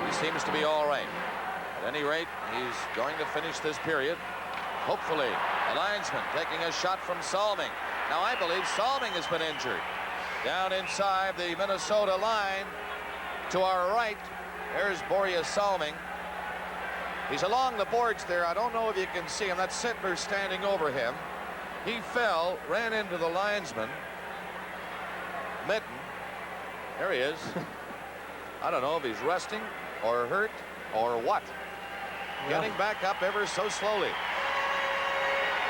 He seems to be all right. At any rate, he's going to finish this period. Hopefully, the linesman taking a shot from Salming. Now, I believe Salming has been injured. Down inside the Minnesota line to our right, there's Boreas Salming. He's along the boards there. I don't know if you can see him. That's Sittler standing over him. He fell, ran into the linesman. Mitten. There he is. I don't know if he's resting or hurt or what. Yeah. Getting back up ever so slowly.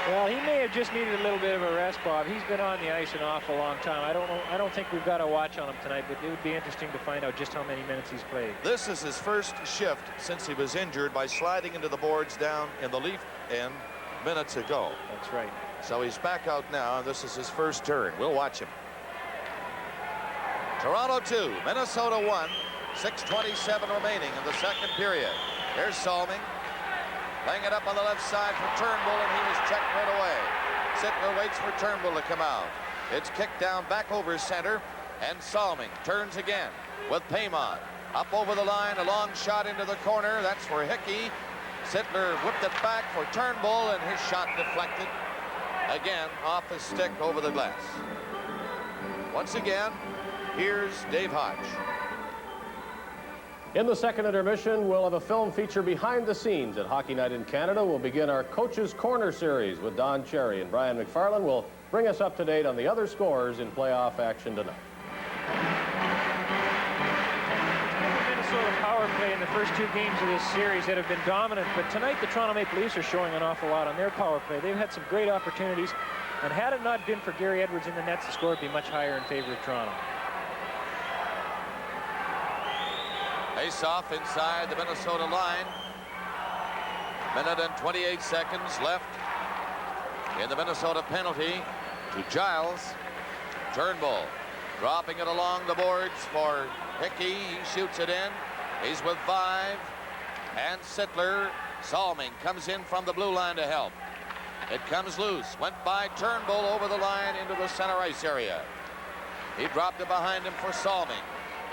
Well, he may have just needed a little bit of a rest, Bob. He's been on the ice an awful long time. I don't think we've got a watch on him tonight, but it would be interesting to find out just how many minutes he's played. This is his first shift since he was injured by sliding into the boards down in the Leaf end minutes ago. That's right. So he's back out now, and this is his first turn. We'll watch him. Toronto 2, Minnesota 1, 6:27 remaining in the second period. Here's Salming. Laying it up on the left side for Turnbull, and he was checked right away. Sittler waits for Turnbull to come out. It's kicked down back over center, and Salming turns again with Paymon. Up over the line, a long shot into the corner. That's for Hickey. Sittler whipped it back for Turnbull, and his shot deflected. Again, off his stick over the glass. Once again, here's Dave Hodge. In the second intermission, we'll have a film feature behind the scenes at Hockey Night in Canada. We'll begin our Coach's Corner series with Don Cherry, and Brian McFarland will bring us up to date on the other scores in playoff action tonight. Minnesota power play in the first two games of this series that have been dominant, but tonight the Toronto Maple Leafs are showing an awful lot on their power play. They've had some great opportunities, and had it not been for Gary Edwards in the nets, the score would be much higher in favor of Toronto. Face-off inside the Minnesota line. Minute and 28 seconds left in the Minnesota penalty to Giles. Turnbull dropping it along the boards for Hickey. He shoots it in. He's with 5. And Sittler. Salming comes in from the blue line to help. It comes loose. Went by Turnbull over the line into the center ice area. He dropped it behind him for Salming.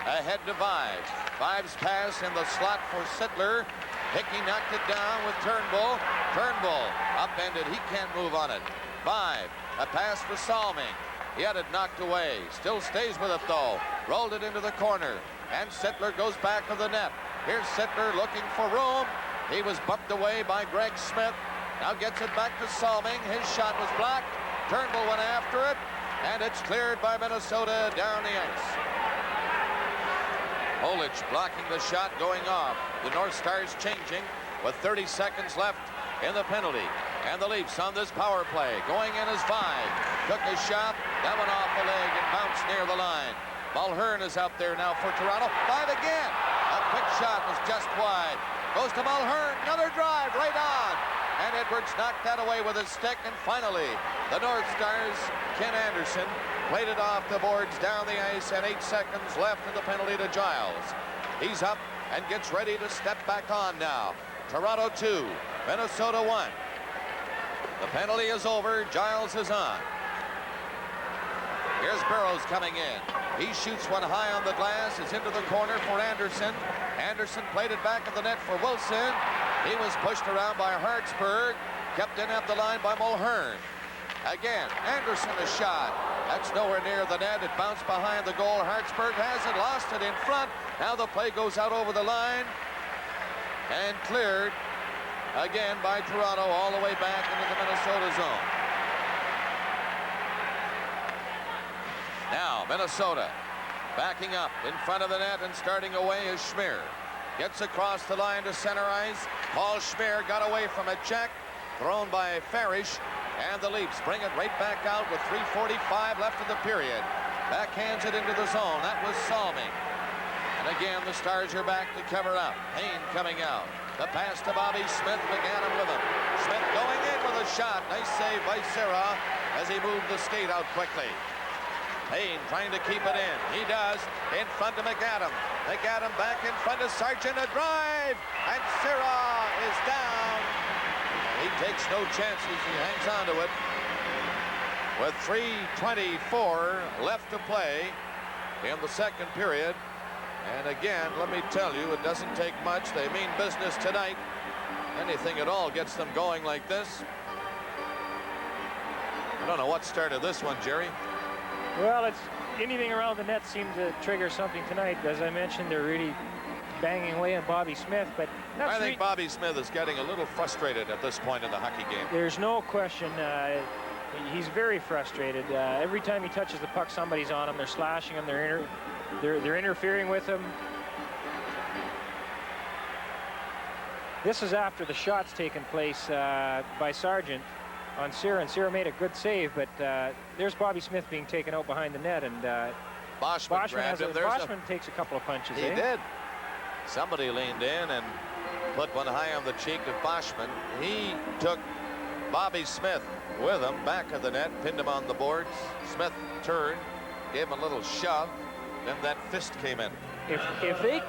Ahead to Vibes. Vibes pass in the slot for Sittler. Hickey knocked it down with Turnbull. Turnbull upended. He can't move on it. Vibes. A pass for Salming. He had it knocked away. Still stays with it though. Rolled it into the corner. And Sittler goes back of the net. Here's Sittler looking for room. He was bumped away by Greg Smith. Now gets it back to Salming. His shot was blocked. Turnbull went after it. And it's cleared by Minnesota down the ice. Holich blocking the shot going off. The North Stars changing with 30 seconds left in the penalty. And the Leafs on this power play. Going in as 5. Took his shot. That went off the leg and bounced near the line. Mulhern is out there now for Toronto. 5 again. A quick shot was just wide. Goes to Mulhern. Another drive right on. And Edwards knocked that away with his stick. And finally, the North Stars, Ken Anderson, played it off the boards down the ice, and 8 seconds left in the penalty to Giles. He's up and gets ready to step back on now. Toronto 2, Minnesota 1. The penalty is over. Giles is on. Here's Burrows coming in. He shoots one high on the glass. It's into the corner for Anderson. Anderson played it back at the net for Wilson. He was pushed around by Hartsburg. Kept in at the line by Mulhern. Again, Anderson a shot. That's nowhere near the net. It bounced behind the goal. Hartsburg has it, lost it in front. Now the play goes out over the line and cleared again by Toronto all the way back into the Minnesota zone. Now Minnesota backing up in front of the net, and starting away is Schmier. Gets across the line to center ice. Paul Schmier got away from a check thrown by Farish. And the Leafs bring it right back out with 3:45 left in the period. Backhands it into the zone. That was Salming. And again, the Stars are back to cover up. Payne coming out. The pass to Bobby Smith. McAdam with him. Smith going in with a shot. Nice save by Serra as he moved the skate out quickly. Payne trying to keep it in. He does. In front of McAdam. McAdam back in front of Sargent. A drive. And Serra is down. He takes no chances. He hangs on to it. With 3:24 left to play in the second period. And again, let me tell you, it doesn't take much. They mean business tonight. Anything at all gets them going like this. I don't know what started this one, Jerry. Well, it's anything around the net seems to trigger something tonight. As I mentioned, they're really banging away on Bobby Smith, but I think Bobby Smith is getting a little frustrated at this point in the hockey game. There's no question. He's very frustrated. Every time he touches the puck, somebody's on him. They're slashing him. They're interfering with him. This is after the shots taken place by Sargent on Cyr, and Cyr made a good save, but there's Bobby Smith being taken out behind the net, and Boschman takes a couple of punches. He did. Somebody leaned in and put one high on the cheek of Boschman. He took Bobby Smith with him back of the net, pinned him on the boards. Smith turned, gave him a little shove, then that fist came in. If they...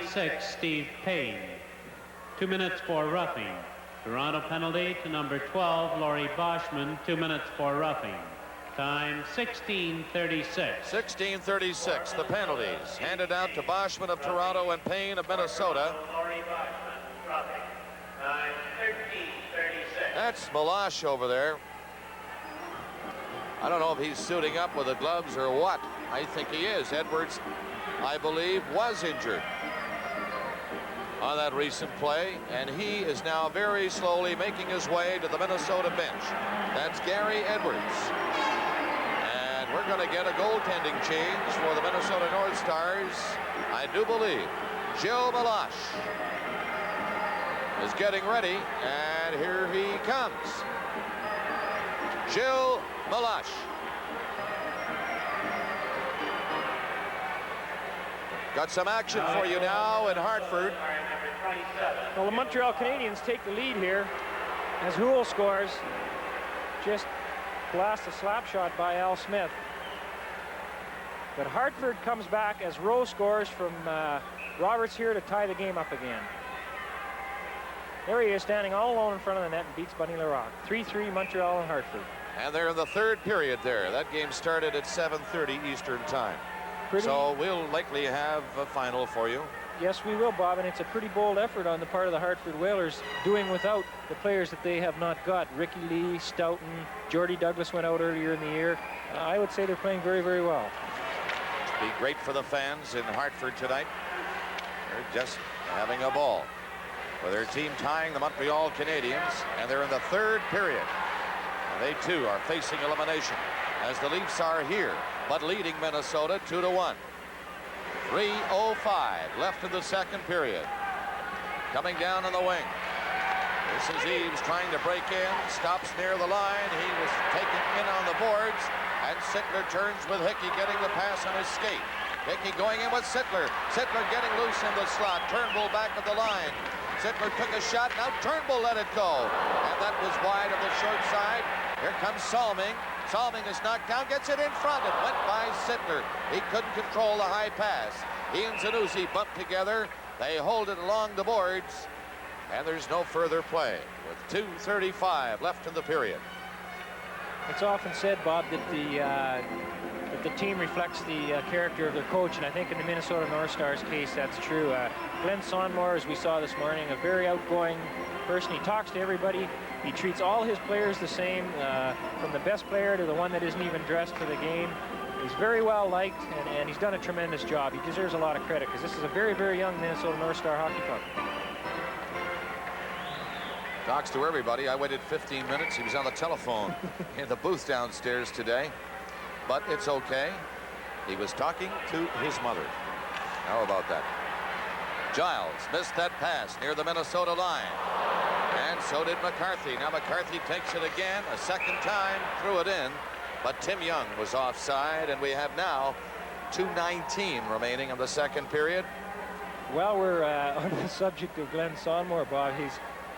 6, Steve Payne. 2 minutes for roughing. Toronto penalty to number 12, Laurie Boschman. 2 minutes for roughing. Time 16:36. 16:36. The penalties handed out to Boschman of Toronto and Payne of Minnesota. That's Meloche over there. I don't know if he's suiting up with the gloves or what. I think he is. Edwards, I believe, was injured on that recent play, and he is now very slowly making his way to the Minnesota bench. That's Gary Edwards. And we're going to get a goaltending change for the Minnesota North Stars. I do believe Gilles Meloche is getting ready, and here he comes. Gilles Meloche. Got some action for you now in Hartford. Well, the Montreal Canadiens take the lead here as Houle scores. Just blast a slap shot by Al Smith. But Hartford comes back as Rowe scores from Roberts here to tie the game up again. There he is, standing all alone in front of the net, and beats Bunny Larocque. 3-3 Montreal and Hartford. And they're in the third period there. That game started at 7:30 Eastern time. So we'll likely have a final for you. Yes, we will, Bob, and it's a pretty bold effort on the part of the Hartford Whalers, doing without the players that they have not got. Ricky Lee, Stoughton, Jordy Douglas went out earlier in the year. I would say they're playing very, very well. Be great for the fans in Hartford tonight. They're just having a ball. With their team tying the Montreal Canadiens, and they're in the third period. And they too are facing elimination as the Leafs are here, but leading Minnesota 2-1. 3:05 left in the second period. Coming down on the wing. This is Eaves trying to break in, stops near the line. He was taken in on the boards, and Sittler turns with Hickey getting the pass on his skate. Hickey going in with Sittler. Sittler getting loose in the slot. Turnbull back at the line. Sittler took a shot. Now Turnbull let it go. And that was wide of the short side. Here comes Salming. Salming is knocked down, gets it in front. It went by Sittler. He couldn't control the high pass. He and Zanussi bump together. They hold it along the boards. And there's no further play with 2:35 left in the period. It's often said, Bob, that the team reflects the character of their coach, and I think in the Minnesota North Stars case, that's true. Glenn Sonmore, as we saw this morning, a very outgoing person. He talks to everybody. He treats all his players the same, from the best player to the one that isn't even dressed for the game. He's very well liked, and he's done a tremendous job. He deserves a lot of credit, because this is a very, very young Minnesota North Star hockey club. Talks to everybody. I waited 15 minutes. He was on the telephone in the booth downstairs today. But it's okay. He was talking to his mother. How about that? Giles missed that pass near the Minnesota line. And so did McCarthy. Now McCarthy takes it again, a second time, threw it in. But Tim Young was offside, and we have now 2:19 remaining in the second period. Well, we're on the subject of Glenn Sonmore, Bob.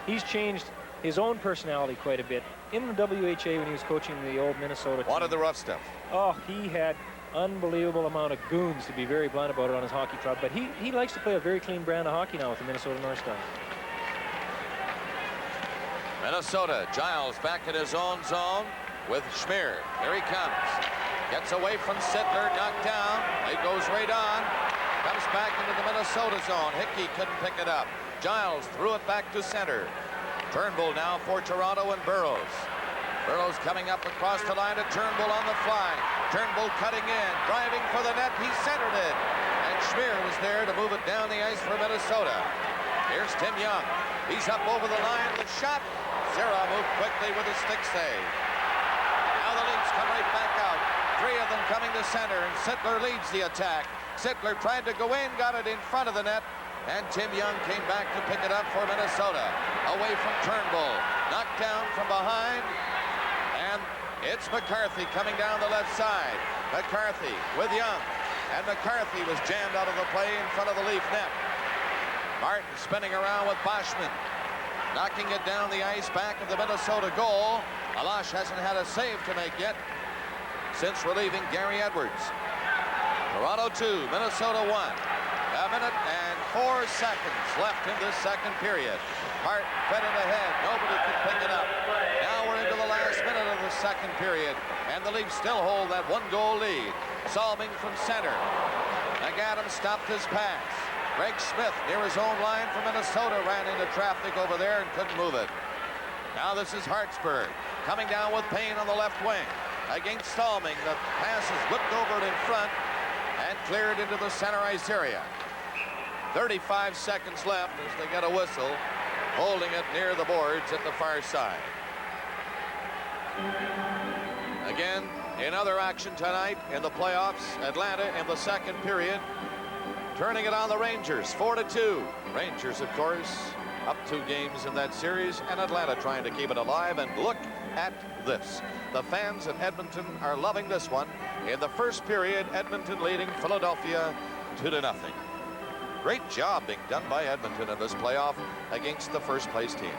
He's changed his own personality quite a bit. In the WHA when he was coaching the old Minnesota team. Wanted the rough stuff. Oh, he had unbelievable amount of goons, to be very blunt about it, on his hockey club. But he likes to play a very clean brand of hockey now with the Minnesota North Stars. Minnesota, Giles back in his own zone with Schmier. Here he comes. Gets away from Sittler, knocked down. It goes right on. back into the Minnesota zone. Hickey couldn't pick it up. Giles threw it back to center. Turnbull now for Toronto and Burrows. Burrows coming up across the line to Turnbull on the fly. Turnbull cutting in, driving for the net. He centered it. And Schmier was there to move it down the ice for Minnesota. Here's Tim Young. He's up over the line. The shot. Zera moved quickly with a stick save. Now the Leafs come right back out. Three of them coming to center, and Sittler leads the attack. Sittler tried to go in, got it in front of the net, and Tim Young came back to pick it up for Minnesota. Away from Turnbull. Knocked down from behind. And it's McCarthy coming down the left side. McCarthy with Young. And McCarthy was jammed out of the play in front of the Leaf net. Martin spinning around with Boschman. Knocking it down the ice back of the Minnesota goal. Alash hasn't had a save to make yet since relieving Gary Edwards. Toronto 2, Minnesota 1. A minute and 4 seconds left in this second period. Hart fed it ahead. Nobody could pick it up. Now we're into the last minute of the second period, and the Leafs still hold that one-goal lead. Salming from center. McAdams stopped his pass. Greg Smith near his own line for Minnesota ran into traffic over there and couldn't move it. Now this is Hartsburg coming down with Payne on the left wing against Salming. The pass is whipped over it in front and cleared into the center ice area. 35 seconds left as they get a whistle, holding it near the boards at the far side. Again, in other action tonight in the playoffs, Atlanta in the second period turning it on the Rangers, 4-2. Rangers, of course, up 2 games in that series, and Atlanta trying to keep it alive. And look at this. The fans in Edmonton are loving this one. In the first period, Edmonton leading Philadelphia 2-0. Great job being done by Edmonton in this playoff against the first place team.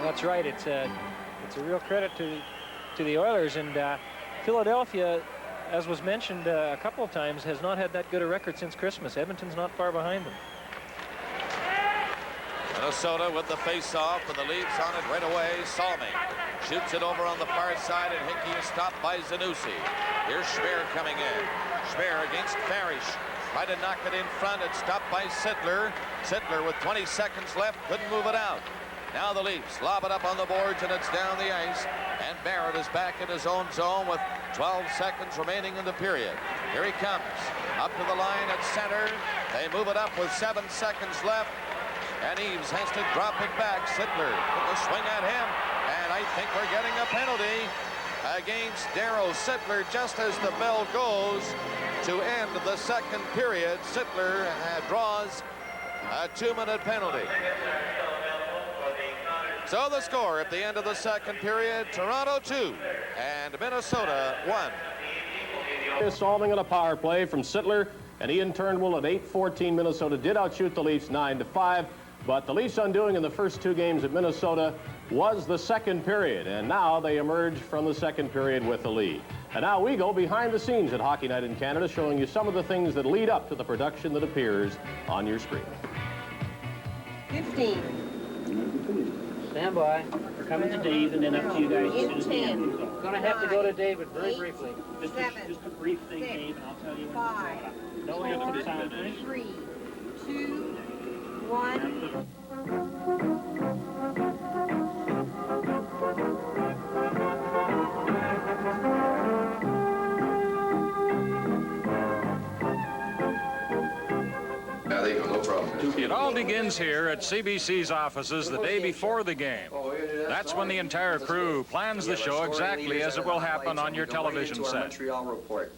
That's right. It's a real credit to the Oilers, and Philadelphia, as was mentioned a couple of times, has not had that good a record since Christmas. Edmonton's not far behind them. Minnesota with the face-off, and the Leafs on it right away. Salming shoots it over on the far side, and Hickey is stopped by Zanussi. Here's Schmier coming in. Schmier against Parrish. Tried to knock it in front. It's stopped by Sittler. Sittler with 20 seconds left couldn't move it out. Now the Leafs lob it up on the boards, and it's down the ice. And Barrett is back in his own zone with 12 seconds remaining in the period. Here he comes. Up to the line at center. They move it up with 7 seconds left. And Eaves has to drop it back. Sittler with a swing at him. And I think we're getting a penalty against Darryl Sittler just as the bell goes to end the second period. Sittler draws a 2-minute penalty. So the score at the end of the second period, Toronto 2 and Minnesota 1. Salming on a power play from Sittler and Ian Turnbull at 8:14. Minnesota did outshoot the Leafs 9-5, but the Leafs' undoing in the first 2 games at Minnesota was the second period, and now they emerge from the second period with the lead. And now we go behind the scenes at Hockey Night in Canada, showing you some of the things that lead up to the production that appears on your screen. 15. Stand by. We're coming to Dave, and then up to you guys. In 10. Going to have to go to David very 8, briefly. 7, Just a brief thing, 6, Dave, and I'll tell you when 5, to go. No, 4, 3, 2, 1. No problem. It all begins here at CBC's offices the day before the game. That's when the entire crew plans the show exactly as it will happen on your television set. Montreal report.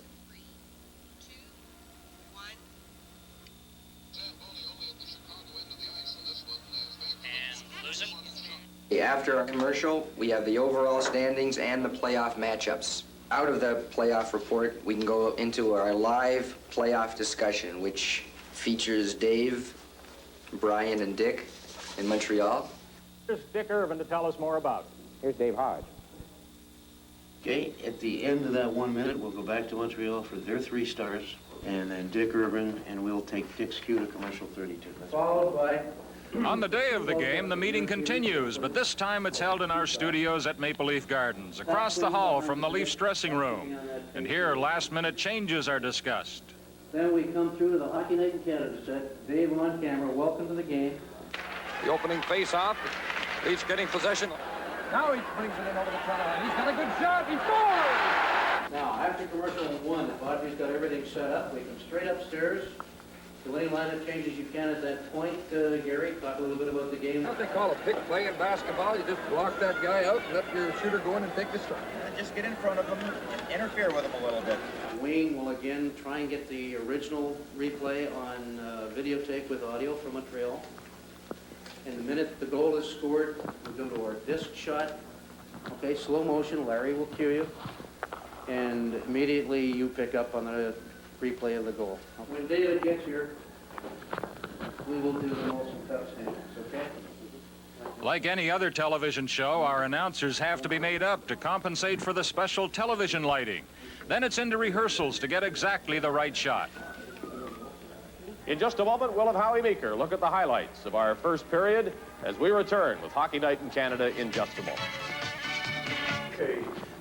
After our commercial, we have the overall standings and the playoff matchups. Out of the playoff report, we can go into our live playoff discussion, which features Dave, Brian, and Dick in Montreal. Here's Dick Irvin to tell us more about it. Here's Dave Hodge. Okay, at the end of that 1 minute, we'll go back to Montreal for their 3 stars, and then Dick Irvin, and we'll take Dick's cue to commercial 32. Followed by... On the day of the game, the meeting continues, but this time it's held in our studios at Maple Leaf Gardens, across the hall from the Leafs dressing room. And here, last-minute changes are discussed. Then we come through to the Hockey Night in Canada set. Dave on camera, welcome to the game. The opening face-off, Leafs getting possession. Now he brings it in over the Toronto line. He's got a good shot. He scores! Now, after commercial 1, if Audrey's got everything set up, we come straight upstairs. Do any lineup changes you can at that point, Gary? Talk a little bit about the game. What they call a pick play in basketball. You just block that guy out and let your shooter go in and take the shot. Just get in front of him and interfere with him a little bit. Wayne will again try and get the original replay on videotape with audio from Montreal. And the minute the goal is scored, we go to our disc shot. Okay, slow motion. Larry will cue you. And immediately you pick up on the replay of the goal. When David gets here, we will do the Molson Cup standings, okay? Like any other television show, our announcers have to be made up to compensate for the special television lighting. Then it's into rehearsals to get exactly the right shot. In just a moment, we'll have Howie Meeker look at the highlights of our first period as we return with Hockey Night in Canada in just a moment.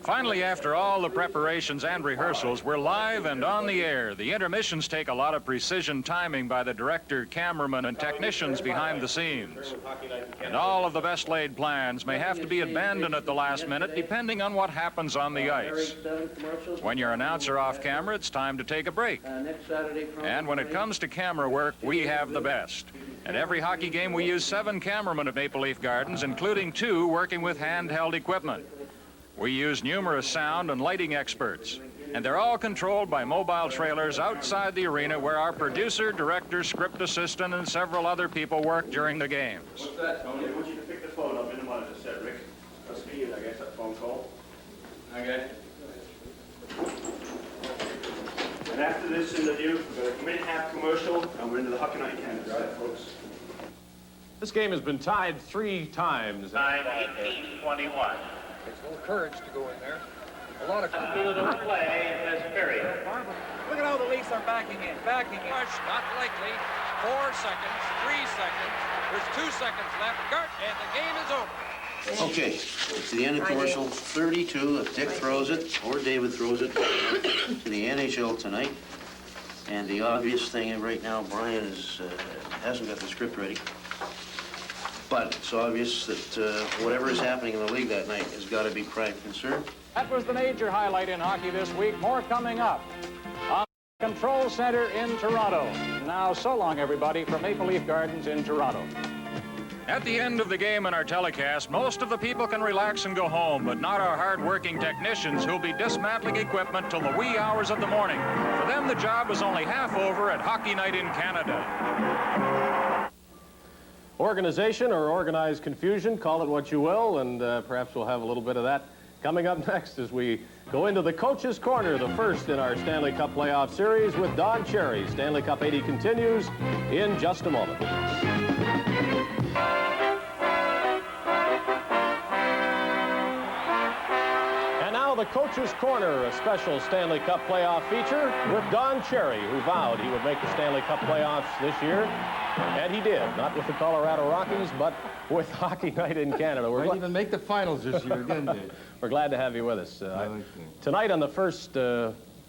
Finally, after all the preparations and rehearsals, we're live and on the air. The intermissions take a lot of precision timing by the director, cameraman, and technicians behind the scenes. And all of the best laid plans may have to be abandoned at the last minute, depending on what happens on the ice. When you're announcer off camera, it's time to take a break. And when it comes to camera work, we have the best. At every hockey game, we use 7 cameramen at Maple Leaf Gardens, including 2 working with handheld equipment. We use numerous sound and lighting experts, and they're all controlled by mobile trailers outside the arena where our producer, director, script assistant, and several other people work during the games. What's that, Tony? I want you to pick the phone up in the monitor set, Rick. That's me, I guess, that phone call. Okay. And after this interview, we're going to come in, have commercial, and we're into the Hockey Night in Canada set, folks. This game has been tied 3 times. 9-18-21. Takes a little courage to go in there. A lot of courage. Field of play in this period. Look at how the Leafs are backing in. Push, not likely. 4 seconds, 3 seconds. There's 2 seconds left. Gert, and the game is over. Okay, it's the end of commercial 32. If Dick throws it, or David throws it, to the NHL tonight. And the obvious thing right now, Brian hasn't got the script ready. But it's obvious that whatever is happening in the league that night has got to be prime concern. That was the major highlight in hockey this week. More coming up on the Control Center in Toronto. Now, so long, everybody, from Maple Leaf Gardens in Toronto. At the end of the game in our telecast, most of the people can relax and go home, but not our hard-working technicians who'll be dismantling equipment till the wee hours of the morning. For them, the job was only half over at Hockey Night in Canada. Organization or organized confusion, call it what you will, and perhaps we'll have a little bit of that coming up next as we go into the Coach's Corner, the first in our Stanley Cup playoff series with Don Cherry. Stanley Cup 80 continues in just a moment. And now the Coach's Corner, a special Stanley Cup playoff feature with Don Cherry, who vowed he would make the Stanley Cup playoffs this year. And he did, not with the Colorado Rockies, but with Hockey Night in Canada. We didn't even make the finals this year, didn't they? We're glad to have you with us. Tonight on the first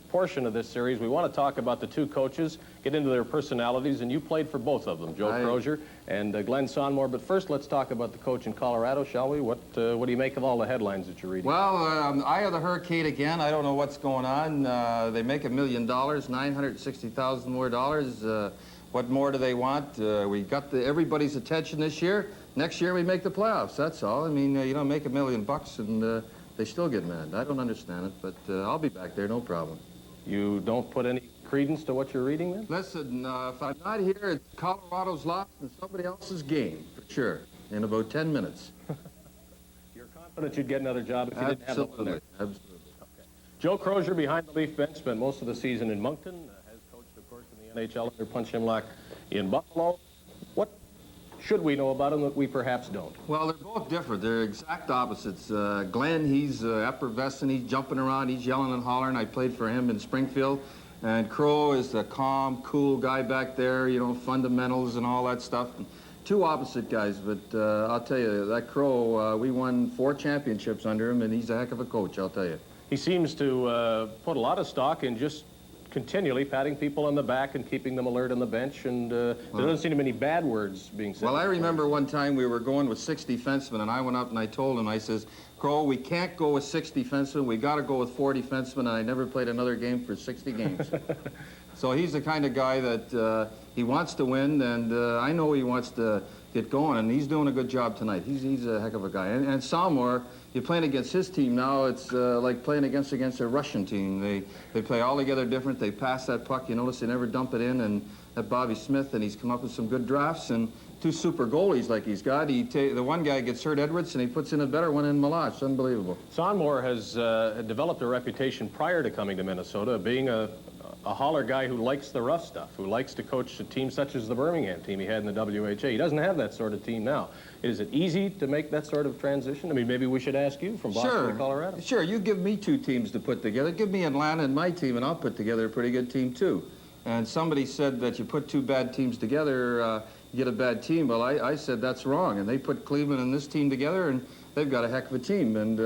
portion of this series, we want to talk about the 2 coaches, get into their personalities, and you played for both of them, Joe Crozier and Glenn Sonmore. But first, let's talk about the coach in Colorado, shall we? What do you make of all the headlines that you're reading? Well, Eye of the Hurricane again. I don't know what's going on. They make $1 million, $960,000 more dollars. What more do they want? We got everybody's attention this year. Next year we make the playoffs, that's all. I mean, you don't make $1 million and they still get mad. I don't understand it, but I'll be back there, no problem. You don't put any credence to what you're reading then? Listen, if I'm not here, Colorado's lost in somebody else's game, for sure, in about 10 minutes. You're confident you'd get another job if you didn't have one there? Absolutely. Okay. Joe Crozier behind the Leaf bench, spent most of the season in Moncton, has coached, of course, in the NHL under Punch Himlock in Buffalo. What should we know about him that we perhaps don't? Well, they're both different. They're exact opposites. Glenn, he's effervescent. He's jumping around. He's yelling and hollering. I played for him in Springfield. And Crow is the calm, cool guy back there, you know, fundamentals and all that stuff. 2 opposite guys, but I'll tell you, that Crow, we won 4 championships under him, and he's a heck of a coach, I'll tell you. He seems to put a lot of stock in just continually patting people on the back and keeping them alert on the bench, and there doesn't seem to be any bad words being said. Well, I remember one time we were going with 6 defensemen, and I went up and I told him, I says, Crow, we can't go with 6 defensemen. We got to go with 4 defensemen, and I never played another game for 60 games. So he's the kind of guy that he wants to win, and I know he wants to get going, and he's doing a good job tonight. He's a heck of a guy. And Salmore, you're playing against his team now. It's like playing against a Russian team. They play all together different. They pass that puck. You notice they never dump it in. And that Bobby Smith, and he's come up with some good drafts and 2 super goalies like he's got. The one guy gets hurt, Edwards, and he puts in a better one in Milosh. Unbelievable. Sonmore has developed a reputation prior to coming to Minnesota of being a holler guy who likes the rough stuff, who likes to coach a team such as the Birmingham team he had in the WHA. He doesn't have that sort of team now. Is it easy to make that sort of transition? I mean, maybe we should ask you from Boston to Colorado. Sure, you give me 2 teams to put together. Give me Atlanta and my team, and I'll put together a pretty good team, too. And somebody said that you put 2 bad teams together, you get a bad team. Well, I said that's wrong. And they put Cleveland and this team together, and they've got a heck of a team. And,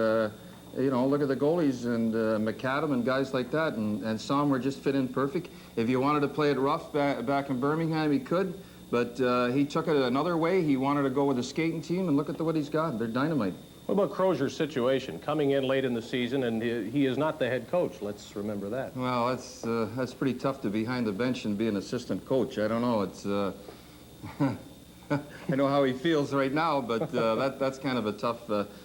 you know, look at the goalies and McAdam and guys like that. And Sommer just fit in perfect. If you wanted to play it rough back in Birmingham, he could. But he took it another way. He wanted to go with a skating team, and look at what he's got. They're dynamite. What about Crozier's situation? Coming in late in the season, and he is not the head coach. Let's remember that. Well, that's pretty tough to be behind the bench and be an assistant coach. I don't know. It's I know how he feels right now, but that's kind of a tough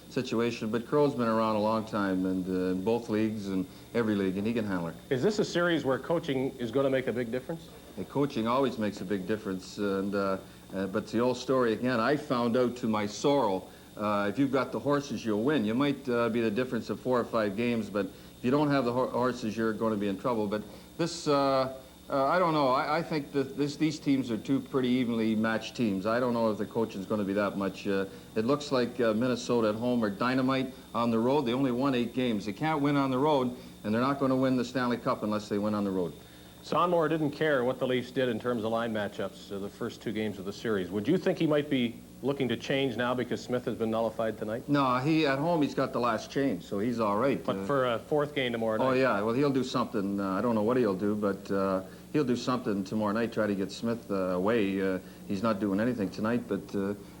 situation. But Crow's been around a long time, and in both leagues and every league, and he can handle it. Is this a series where coaching is going to make a big difference? Coaching always makes a big difference, and but the old story again. I found out to my sorrow. If you've got the horses, you'll win. You might be the difference of 4 or 5 games, but if you don't have the horses, you're going to be in trouble. But this, I don't know. I think that these teams are 2 pretty evenly matched teams. I don't know if the coaching is going to be that much. It looks like Minnesota at home are dynamite. On the road, they only won 8 games. They can't win on the road, and they're not going to win the Stanley Cup unless they win on the road. Sonmore didn't care what the Leafs did in terms of line matchups the first 2 games of the series. Would you think he might be looking to change now because Smith has been nullified tonight? No, at home he's got the last change, so he's all right. But for a 4th game tomorrow night? Oh, yeah. Well, he'll do something. I don't know what he'll do, but he'll do something tomorrow night, try to get Smith away. He's not doing anything tonight, but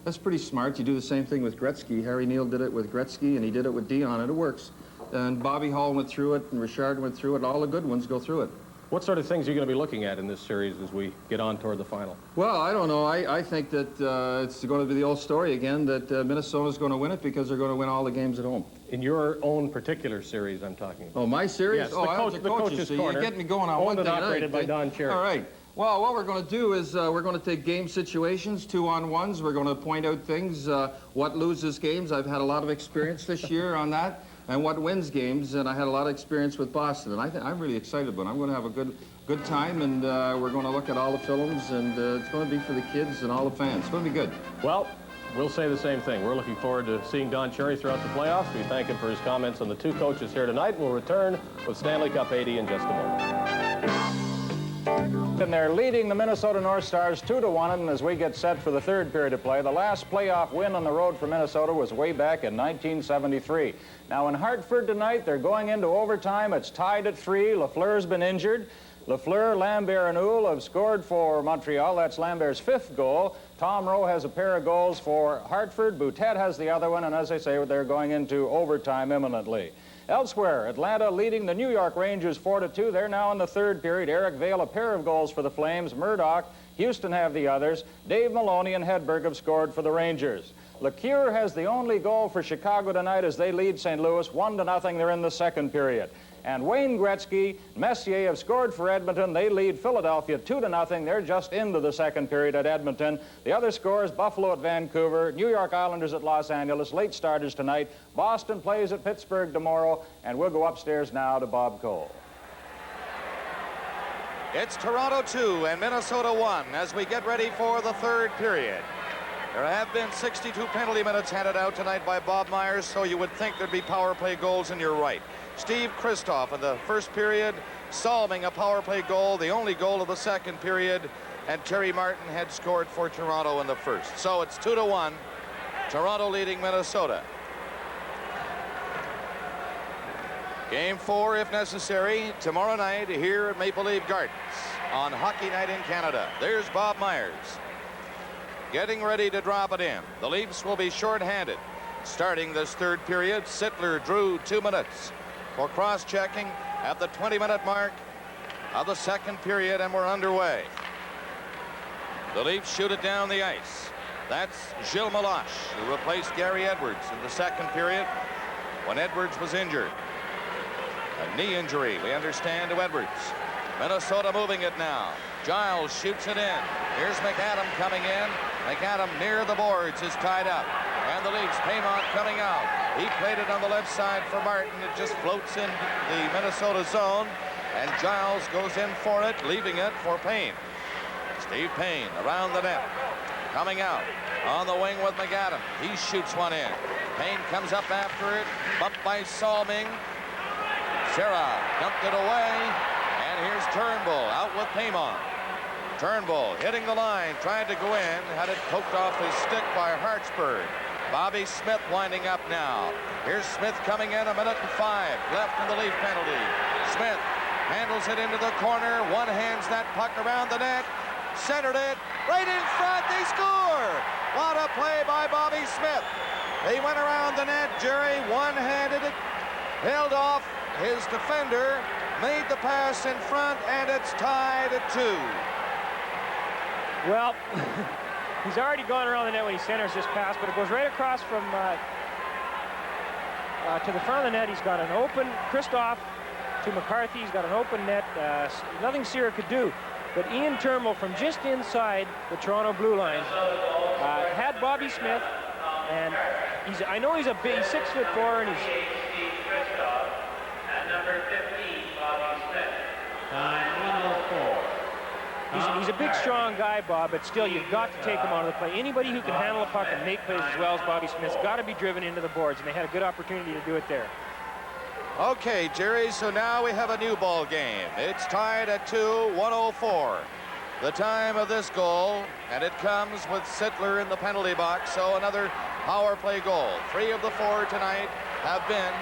that's pretty smart. You do the same thing with Gretzky. Harry Neal did it with Gretzky, and he did it with Dion, and it works. And Bobby Hall went through it, and Richard went through it. All the good ones go through it. What sort of things are you going to be looking at in this series as we get on toward the final? Well, I don't know. I think that it's going to be the old story again, that Minnesota's going to win it because they're going to win all the games at home. In your own particular series, I'm talking about. Oh, my series? Yes, the coaches corner. You're getting me going on one owned day and operated night. by Don Cherry. All right. Well, what we're going to do is we're going to take game situations, 2-on-1s. We're going to point out things, what loses games. I've had a lot of experience this year on that, and what wins games, and I had a lot of experience with Boston. And I'm really excited about it. I'm going to have a good time, and we're going to look at all the films, and it's going to be for the kids and all the fans. It's going to be good. Well, we'll say the same thing. We're looking forward to seeing Don Cherry throughout the playoffs. We thank him for his comments on the 2 coaches here tonight. We'll return with Stanley Cup 80 in just a moment. And they're leading the Minnesota North Stars 2-1, and as we get set for the 3rd period of play, the last playoff win on the road for Minnesota was way back in 1973. Now in Hartford tonight, they're going into overtime. It's tied at 3. Lafleur's been injured. Lafleur, Lambert, and Hull have scored for Montreal. That's Lambert's 5th goal. Tom Rowe has a pair of goals for Hartford. Boutet has the other one, and as I say, they're going into overtime imminently. Elsewhere, Atlanta leading the New York Rangers 4-2. They're now in the 3rd period. Eric Vale, a pair of goals for the Flames. Murdoch, Houston have the others. Dave Maloney and Hedberg have scored for the Rangers. LeCure has the only goal for Chicago tonight as they lead St. Louis 1-0. They're in the 2nd period. And Wayne Gretzky, Messier have scored for Edmonton. They lead Philadelphia 2-0. They're just into the 2nd period at Edmonton. The other scores, Buffalo at Vancouver, New York Islanders at Los Angeles, late starters tonight. Boston plays at Pittsburgh tomorrow, and we'll go upstairs now to Bob Cole. It's Toronto 2 and Minnesota 1 as we get ready for the 3rd period. There have been 62 penalty minutes handed out tonight by Bob Myers, so you would think there'd be power play goals, and you're right. Steve Kristoff in the 1st period, solving a power play goal, the only goal of the 2nd period, and Terry Martin had scored for Toronto in the 1st. So it's 2-1, Toronto leading Minnesota. Game 4, if necessary, tomorrow night here at Maple Leaf Gardens on Hockey Night in Canada. There's Bob Myers getting ready to drop it in. The Leafs will be shorthanded. Starting this third period, Sittler drew 2 minutes for cross-checking at the 20-minute mark of the second period, and we're underway. The Leafs shoot it down the ice. That's Gilles Meloche, who replaced Gary Edwards in the second period when Edwards was injured. A knee injury, we understand, to Edwards. Minnesota moving it now. Giles shoots it in. Here's McAdam coming in. McAdam near the boards is tied up. And the Leafs, Paymont coming out. He played it on the left side for Martin. It just floats in the Minnesota zone. And Giles goes in for it, leaving it for Payne. Steve Payne around the net. Coming out on the wing with McAdam. He shoots one in. Payne comes up after it. Bumped by Salming. Serra dumped it away. And here's Turnbull out with Paymont. Turnbull hitting the line, tried to go in. Had it poked off his stick by Hartsburg. Bobby Smith winding up now. Here's Smith coming in, 1:05 left in the Leaf penalty. Smith handles it into the corner. One hands that puck around the net. Centered it right in front. They score. What a play by Bobby Smith. They went around the net. Jerry one-handed it, held off his defender, made the pass in front, and it's tied at 2. Well, He's already gone around the net when he centers this pass, but it goes right across from to the front of the net. He's got an open Kristoff to McCarthy. He's got an open net. Nothing Sear could do. But Ian Turnbull from just inside the Toronto blue line had Bobby Smith, and I know he's a big 6'4", and he's. Number 15, Bobby Smith. Time 104. He's a big, strong guy, Bob, but still, you've got to take him out of the play. Anybody who can handle a puck and make plays as well as Bobby Smith's got to be driven into the boards, and they had a good opportunity to do it there. Okay, Jerry, so now we have a new ball game. It's tied at 2, 1:04. The time of this goal, and it comes with Sittler in the penalty box, so another power play goal. 3 of the 4 tonight have been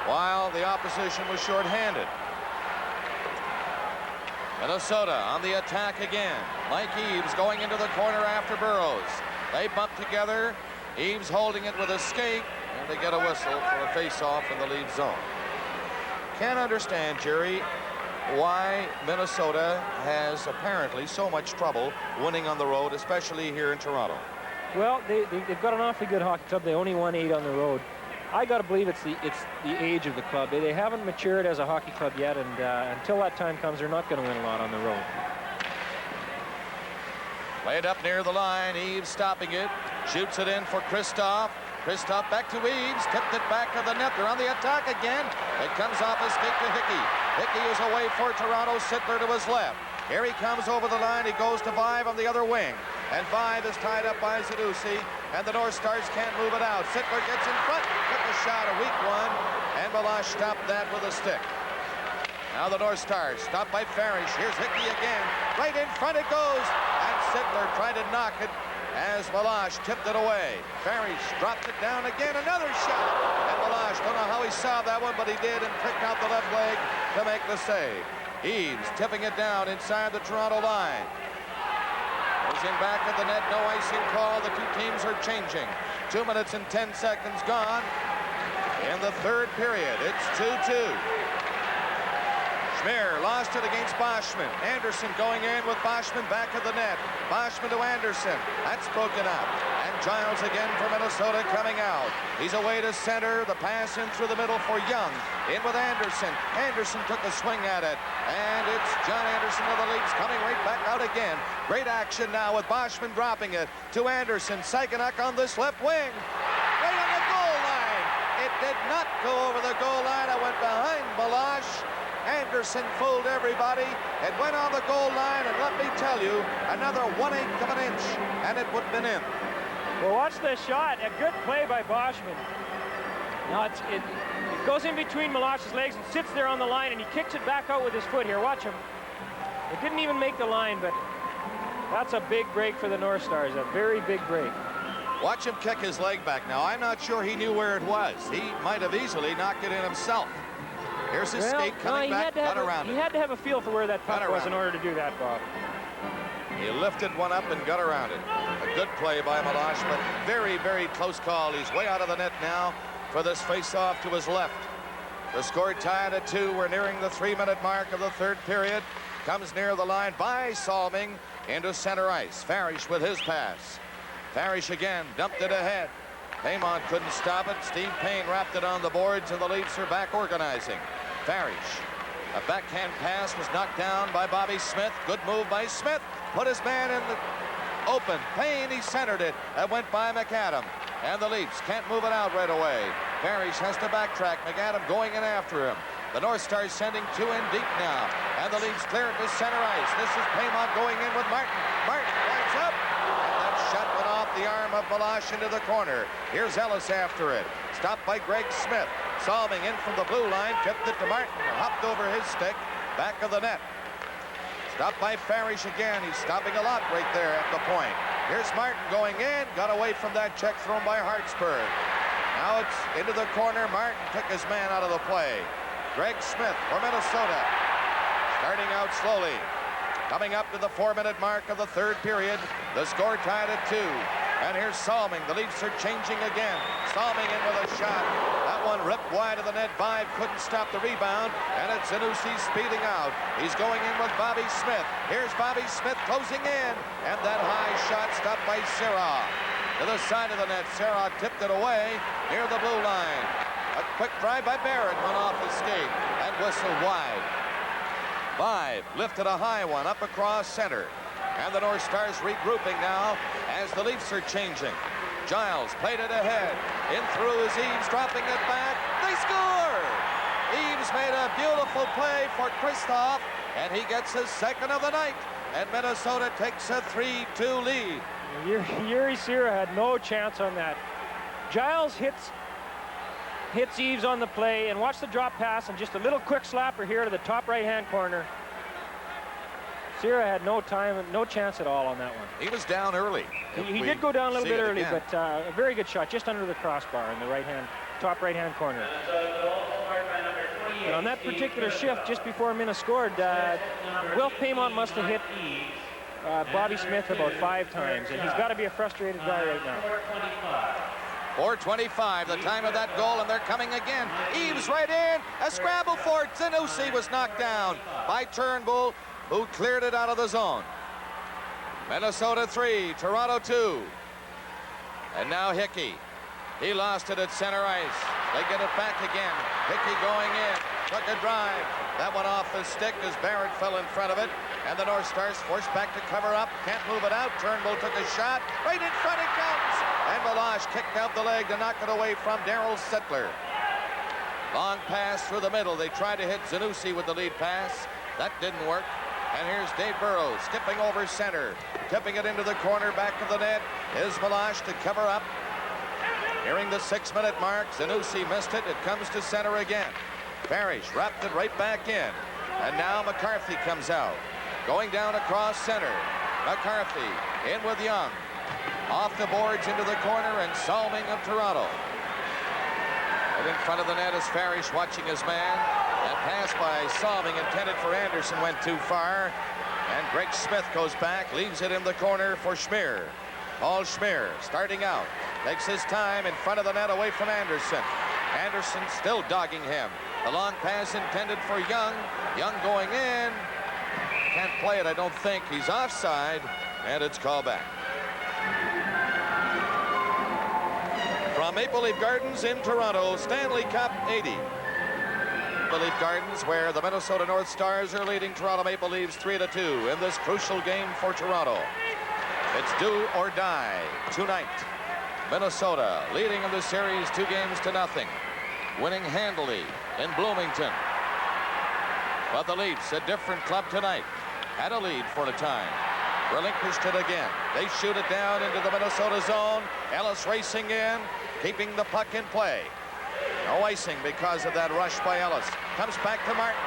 while the opposition was shorthanded. Minnesota on the attack again. Mike Eaves going into the corner after Burrows. They bump together. Eaves holding it with a skate, and they get a whistle for a face-off in the lead zone. Can't understand, Jerry, why Minnesota has apparently so much trouble winning on the road, especially here in Toronto. Well, they've got an awfully good hockey club. They only won 8 on the road. I got to believe it's the age of the club. They haven't matured as a hockey club yet, and until that time comes, they're not going to win a lot on the road. Played up near the line. Eaves stopping it. Shoots it in for Kristoff. Kristoff back to Eaves. Tipped it back to the net. They're on the attack again. It comes off his stick to Hickey. Hickey is away for Toronto. Sittler to his left. Here he comes over the line. He goes to Vive on the other wing. And Vive is tied up by Zanussi. And the North Stars can't move it out. Sittler gets in front. Took a shot, a weak one. And Meloche stopped that with a stick. Now the North Stars stopped by Farish. Here's Hickey again. Right in front it goes. And Sittler tried to knock it as Meloche tipped it away. Farish dropped it down again. Another shot. And Meloche, don't know how he saw that one, but he did, and pricked out the left leg to make the save. Eaves tipping it down inside the Toronto line. Goes in back of the net. No icing call. The two teams are changing. 2 minutes and 10 seconds gone in the third period. It's 2-2. Schmier lost it against Boschman. Anderson going in with Boschman back of the net. Boschman to Anderson. That's broken up. And Giles again for Minnesota coming out. He's away to center. The pass in through the middle for Young. In with Anderson. Anderson took a swing at it. And it's John Anderson of the Leafs coming right back out again. Great action now with Boschman dropping it to Anderson. Seikenuk on this left wing. Right on the goal line. It did not go over the goal line. It went behind Meloche. Anderson fooled everybody. It went on the goal line, and let me tell you, another 1/8 of an inch, and it would have been in. Well, watch the shot. A good play by Boschman. Now it goes in between Meloche's legs and sits there on the line, and he kicks it back out with his foot here. Watch him. It didn't even make the line, but that's a big break for the North Stars. A very big break. Watch him kick his leg back now. I'm not sure he knew where it was. He might have easily knocked it in himself. Here's his Well, skate coming no, back, got around he it. had to have a feel for where that puck Got was in around order to do that, Bob. He lifted one up and got around it. A good play by Meloche, but very, very close call. He's way out of the net now for this face-off to his left. The score tied at 2. We're nearing the 3-minute mark of the third period. Comes near the line by Salming into center ice. Farish with his pass. Farish again, dumped it ahead. Paymont couldn't stop it. Steve Payne wrapped it on the boards, and the Leafs are back organizing. Farish. A backhand pass was knocked down by Bobby Smith. Good move by Smith. Put his man in the open. Payne, he centered it. That went by McAdam. And the Leafs can't move it out right away. Farish has to backtrack. McAdam going in after him. The North Stars sending 2 in deep now. And the Leafs clear it to center ice. This is Paymont going in with Martin. Martin lights up. And that shot went off the arm of Meloche into the corner. Here's Ellis after it. Stopped by Greg Smith. Salming in from the blue line. Tipped it to Martin. Hopped over his stick. Back of the net. Stopped by Farish again. He's stopping a lot right there at the point. Here's Martin going in. Got away from that check thrown by Hartsburg. Now it's into the corner. Martin took his man out of the play. Greg Smith for Minnesota. Starting out slowly. Coming up to the 4-minute mark of the third period. The score tied at 2. And here's Salming. The Leafs are changing again. Salming in with a shot. That one ripped wide of the net. Vibe couldn't stop the rebound. And it's Zanussi speeding out. He's going in with Bobby Smith. Here's Bobby Smith closing in. And that high shot stopped by Sirah. To the side of the net. Sirah tipped it away near the blue line. A quick drive by Barrett went off his skate and whistled wide. Vibe lifted a high one up across center. And the North Stars regrouping now as the Leafs are changing. Giles played it ahead. In through is Eaves, dropping it back. They score! Eaves made a beautiful play for Kristoff, and he gets his second of the night. And Minnesota takes a 3-2 lead. Yuri Sierra had no chance on that. Giles hits Eaves on the play, and watch the drop pass and just a little quick slapper here to the top right-hand corner. Sierra had no time, no chance at all on that one. He was down early. He did go down a little bit early, again. but a very good shot just under the crossbar in the top right-hand corner. And on that particular shift, just before Minna scored, Wilf Paymont must have hit Bobby Smith about 5 times, and he's got to be a frustrated guy right now. 4:25, the time of that goal, and they're coming again. Eaves right in, a scramble for it. Zanussi was knocked down by Turnbull, who cleared it out of the zone. Minnesota 3, Toronto 2. And now Hickey. He lost it at center ice. They get it back again. Hickey going in, took a drive. That went off the stick as Barrett fell in front of it. And the North Stars forced back to cover up. Can't move it out. Turnbull took a shot. Right in front it comes. And Meloche kicked out the leg to knock it away from Darryl Sittler. Long pass through the middle. They tried to hit Zanussi with the lead pass. That didn't work. And here's Dave Burrows skipping over center. Tipping it into the corner back of the net is Meloche to cover up. Nearing the 6-minute mark, Zanussi missed it. It comes to center again. Farish wrapped it right back in. And now McCarthy comes out. Going down across center. McCarthy in with Young. Off the boards into the corner, and Salming of Toronto. Right in front of the net is Farish watching his man. That pass by Salming intended for Anderson went too far. And Greg Smith goes back, leaves it in the corner for Schmier. Paul Schmier starting out. Takes his time in front of the net away from Anderson. Anderson still dogging him. The long pass intended for Young. Young going in. Can't play it, I don't think. He's offside, and it's called back. From Maple Leaf Gardens in Toronto, Stanley Cup 80. Maple Leaf Gardens, where the Minnesota North Stars are leading Toronto Maple Leafs 3-2 in this crucial game for Toronto. It's do or die tonight. Minnesota leading in the series 2-0, winning handily in Bloomington. But the Leafs, a different club tonight, had a lead for a time. Relinquished it again. They shoot it down into the Minnesota zone. Ellis racing in, keeping the puck in play. No icing because of that rush by Ellis. Comes back to Martin.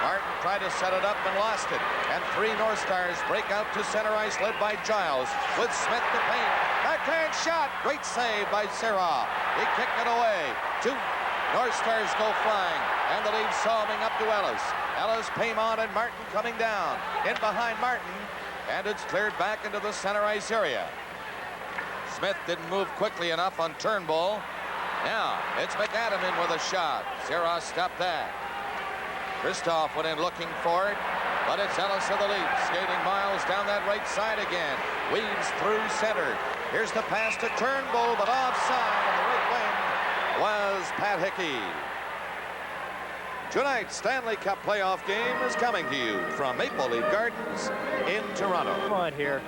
Martin tried to set it up and lost it. And 3 North Stars break out to center ice, led by Giles, with Smith to paint. Backhand shot. Great save by Sirah. He kicked it away. 2 North Stars go flying, and the lead Salming up to Ellis. Ellis, Paymont, and Martin coming down. In behind Martin, and it's cleared back into the center ice area. Smith didn't move quickly enough on Turnbull. Now, it's McAdam in with a shot. Sirrah stopped that. Christoph went in looking for it, but it's Ellis of the lead, skating miles down that right side again. Weaves through center. Here's the pass to Turnbull, but offside on the right wing was Pat Hickey. Tonight's Stanley Cup playoff game is coming to you from Maple Leaf Gardens in Toronto. Come on here.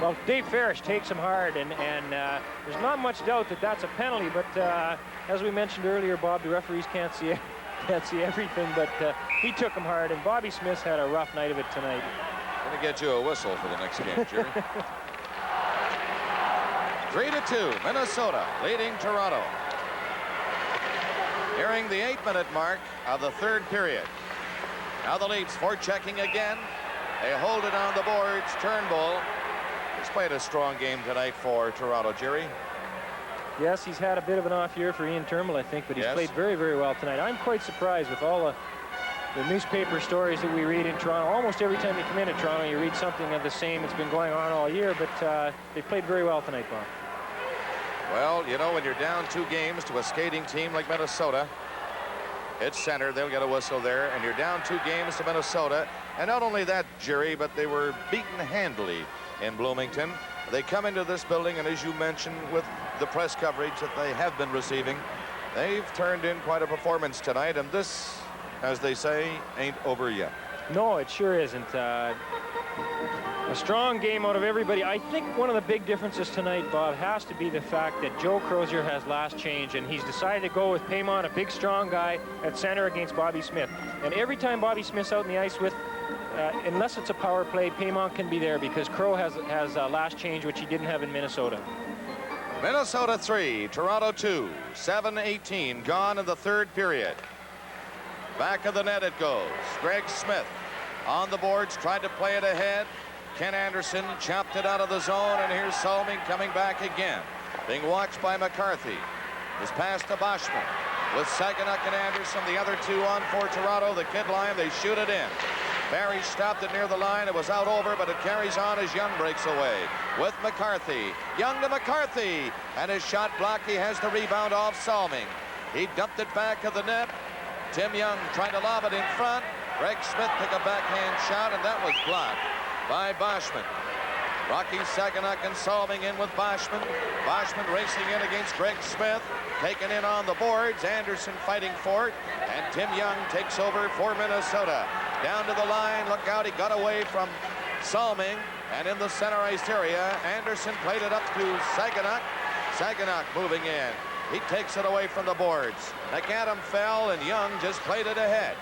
Well, Dave Farish takes him hard, and there's not much doubt that that's a penalty, but as we mentioned earlier, Bob, the referees can't see everything, but he took him hard, and Bobby Smith had a rough night of it tonight. Gonna get you a whistle for the next game, Jerry. 3-2, Minnesota leading Toronto. Nearing the 8-minute mark of the third period. Now the Leafs forechecking again. They hold it on the boards. Turnbull has played a strong game tonight for Toronto, Jerry. Yes, he's had a bit of an off year for Ian Turnbull, I think, but he's played very, very well tonight. I'm quite surprised with all the newspaper stories that we read in Toronto. Almost every time you come into Toronto, you read something of the same that's been going on all year, but they played very well tonight, Bob. Well, you know, when you're down 2 games to a skating team like Minnesota, it's center, they'll get a whistle there, and you're down 2 games to Minnesota. And not only that, Jerry, but they were beaten handily in Bloomington. They come into this building, and as you mentioned, with the press coverage that they have been receiving, they've turned in quite a performance tonight, and this, as they say, ain't over yet. No, it sure isn't. A strong game out of everybody. I think one of the big differences tonight, Bob, has to be the fact that Joe Crozier has last change, and he's decided to go with Paymont, a big, strong guy at center against Bobby Smith. And every time Bobby Smith's out in the ice with, unless it's a power play, Paymont can be there because Crow has last change, which he didn't have in Minnesota. Minnesota 3, Toronto 2, 7:18 gone in the third period. Back of the net it goes. Greg Smith on the boards, tried to play it ahead. Ken Anderson chopped it out of the zone, and here's Salming coming back again. Being watched by McCarthy. His pass to Boschman. With Saganuk and Anderson, the other 2 on for Toronto. The kid line, they shoot it in. Barry stopped it near the line. It was out over, but it carries on as Young breaks away. With McCarthy. Young to McCarthy. And his shot blocked. He has the rebound off Salming. He dumped it back of the net. Tim Young trying to lob it in front. Greg Smith took a backhand shot, and that was blocked by Boschman. Rocky Saganuk and Salming in with Boschman. Boschman racing in against Greg Smith. Taken in on the boards. Anderson fighting for it. And Tim Young takes over for Minnesota. Down to the line. Look out. He got away from Salming. And in the center ice area, Anderson played it up to Saganuk. Saganuk moving in. He takes it away from the boards. McAdam fell, and Young just played it ahead.